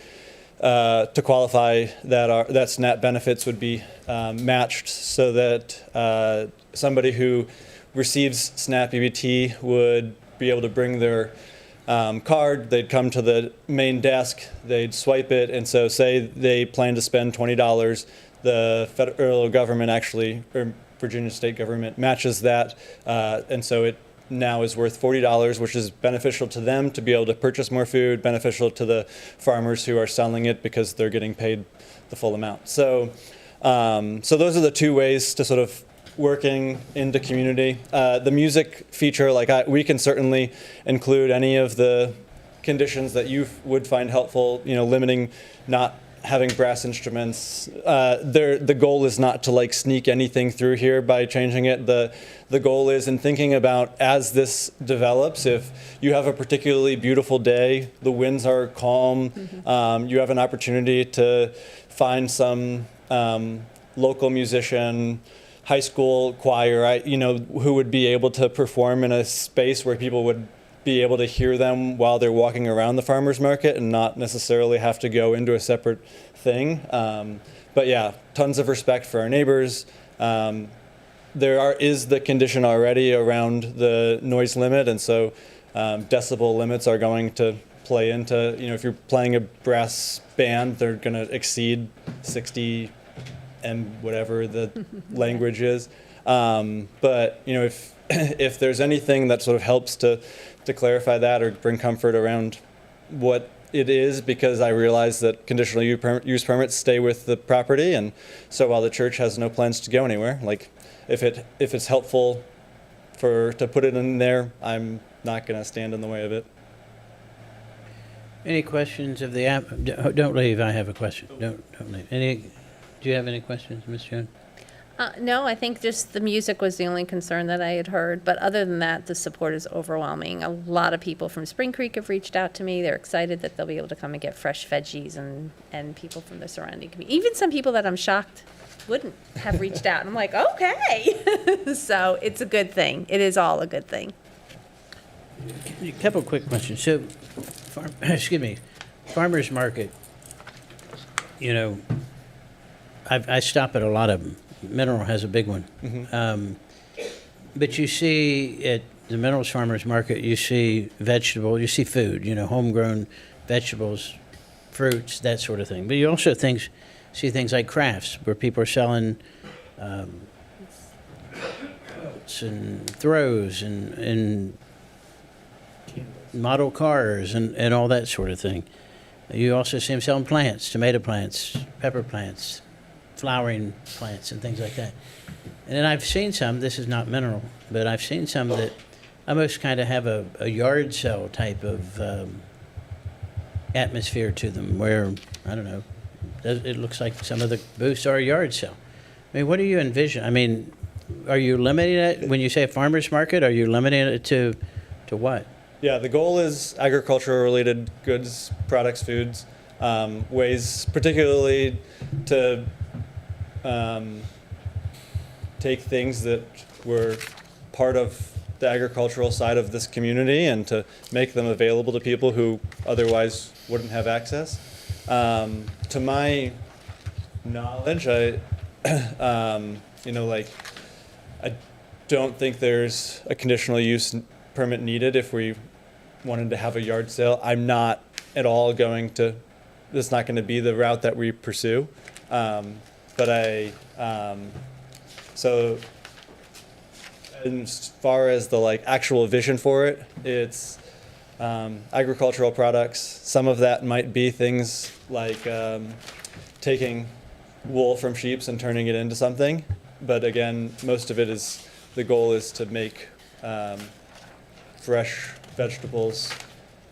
to qualify that SNAP benefits would be matched, so that somebody who receives SNAP EBT would be able to bring their card. They'd come to the main desk, they'd swipe it, and so say they plan to spend $20, the federal government actually, or Virginia state government, matches that, and so it now is worth $40, which is beneficial to them to be able to purchase more food, beneficial to the farmers who are selling it because they're getting paid the full amount. So, so those are the two ways to sort of working into community. The music feature, we can certainly include any of the conditions that you would find helpful, limiting not having brass instruments. The goal is not to sneak anything through here by changing it. The goal is in thinking about as this develops, if you have a particularly beautiful day, the winds are calm, you have an opportunity to find some local musician, high school choir, who would be able to perform in a space where people would be able to hear them while they're walking around the farmer's market and not necessarily have to go into a separate thing. But yeah, tons of respect for our neighbors. Is the condition already around the noise limit, and so decibel limits are going to play into, if you're playing a brass band, they're going to exceed 60 and whatever the language is. But if there's anything that sort of helps to clarify that or bring comfort around what it is, because I realize that conditional use permits stay with the property, and so while the church has no plans to go anywhere, if it's helpful to put it in there, I'm not going to stand in the way of it. Any questions of the app? Don't leave. I have a question. Don't leave. Do you have any questions, Ms. Jones? No, I think just the music was the only concern that I had heard. But other than that, the support is overwhelming. A lot of people from Spring Creek have reached out to me. They're excited that they'll be able to come and get fresh veggies, and people from the surrounding community. Even some people that I'm shocked wouldn't have reached out. And I'm like, okay. So it's a good thing. It is all a good thing. A couple quick questions. So, farmers market, I stop at a lot of them. Mineral has a big one. Mm-hmm. But you see at the Minerals Farmers Market, you see vegetable, you see food, homegrown vegetables, fruits, that sort of thing. But you also see things like crafts, where people are selling belts and throws and model cars and all that sort of thing. You also see them selling plants, tomato plants, pepper plants, flowering plants and things like that. And then I've seen some, this is not mineral, but I've seen some that almost kind of have a yard sale type of atmosphere to them, where, I don't know, it looks like some of the booths are a yard sale. I mean, what do you envision? I mean, are you limiting it, when you say a farmer's market, are you limiting it to what? Yeah, the goal is agricultural-related goods, products, foods, ways particularly to take things that were part of the agricultural side of this community and to make them available to people who otherwise wouldn't have access. To my knowledge, Like, I don't think there's a conditional use permit needed if we wanted to have a yard sale. I'm not at all that's not going to be the route that we pursue. So as far as the actual vision for it, it's agricultural products. Some of that might be things like taking wool from sheep and turning it into something. But again, most of it is, the goal is to make fresh vegetables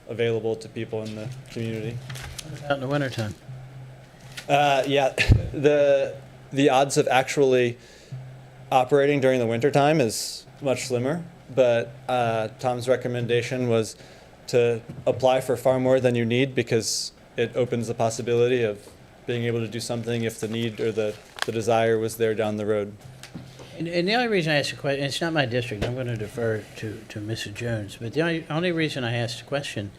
available to people in the community. Out in the wintertime. Yeah, the odds of actually operating during the wintertime is much slimmer, but Tom's recommendation was to apply for far more than you need because it opens the possibility of being able to do something if the need or the desire was there down the road. And the only reason I asked the question, it's not my district, I'm going to defer to Mrs. Jones, but the only reason I asked the question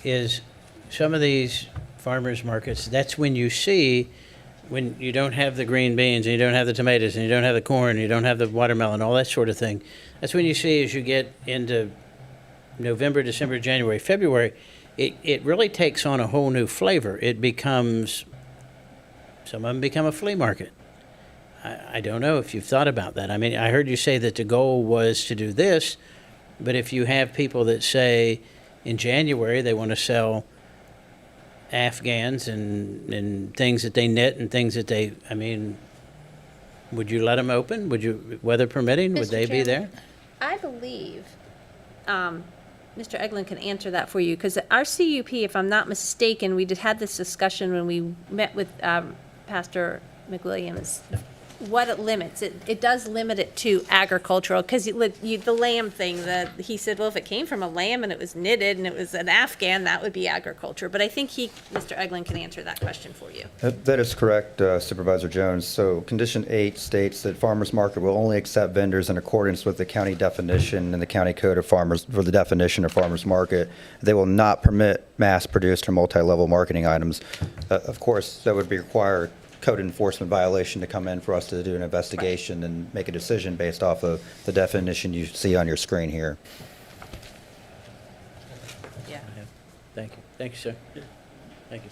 is some of these farmers markets, that's when you see, when you don't have the green beans, and you don't have the tomatoes, and you don't have the corn, and you don't have the watermelon, all that sort of thing. That's when you see, as you get into November, December, January, February, it really takes on a whole new flavor. It becomes, some of them become a flea market. I don't know if you've thought about that. I mean, I heard you say that the goal was to do this, but if you have people that say in January they want to sell Afghans and things that they knit and things that they, I mean, would you let them open? Would you, weather permitting, would Mr. they be there? Chairman, I believe Mr. Eglin can answer that for you, because our CUP, if I'm not mistaken, we had this discussion when we met with Pastor McWilliams, what it limits. It does limit it to agricultural, because the lamb thing, he said, well, if it came from a lamb and it was knitted and it was an Afghan, that would be agriculture. But I think Mr. Eglin can answer that question for you. That is correct, Supervisor Jones. So Condition 8 states that farmers market will only accept vendors in accordance with the county definition and the county code of farmers for the definition of farmers market. They will not permit mass-produced or multi-level marketing items. Of course, that would require code enforcement violation to come in for us to do an investigation and make a decision based off of the definition you see on your screen here. Yeah. Thank you. Thank you, sir. Thank you.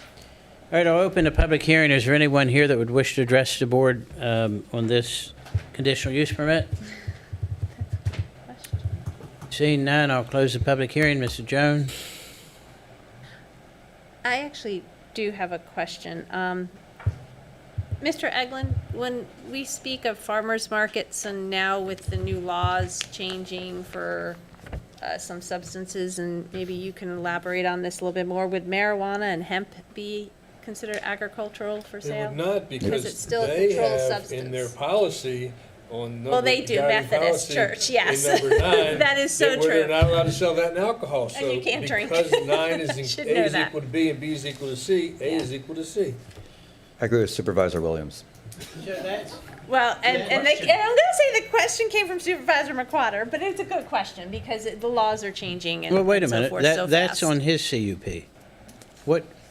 All right, I'll open the public hearing. Is there anyone here that would wish to address the board on this conditional use permit? Seeing none, I'll close the public hearing. Mr. Jones? I actually do have a question. Mr. Eglin, when we speak of farmers markets and now with the new laws changing for some substances, and maybe you can elaborate on this a little bit more, would marijuana and hemp be considered agricultural for They sale? would not, because it's still a they controlled have substance. in their policy on number. Well, they do, guiding Methodist policy Church, yes. In number 9. That is so that where true. They're not allowed to sell that in alcohol. And you can't drink. Because 9 is, I should A know is that. equal to B and B is equal to C, A Yeah. is equal to C. I agree with Supervisor Williams. Well, and I'm going to say the question came from Supervisor McWater, but it's a good question because the laws are changing and Well, wait a and so minute. forth so That's fast. on his CUP.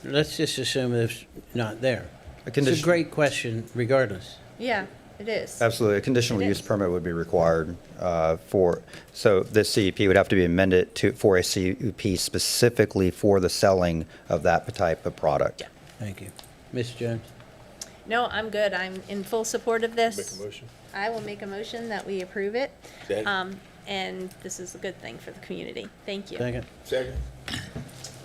Let's just assume it's not there. It's a condition- great question regardless. Yeah, it is. Absolutely. A conditional It use is. permit would be required so this CUP would have to be amended for a CUP specifically for the selling of that type of product. Yeah. Thank you. Ms. Jones? No, I'm good. I'm in full support of Make this. a motion. I will make a motion that we approve it. Second. And this is a good thing for the community. Thank you. Second. Second.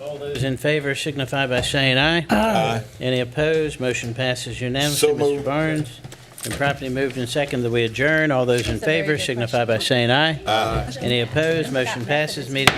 All those in favor signify by saying aye. Aye. Any opposed? Motion passes unanimously. So Mr. moved. Barnes? And properly moved and second that we adjourn. All those in That's a very favor good signify by question. saying aye. Aye. Any opposed? Motion passes. Meeting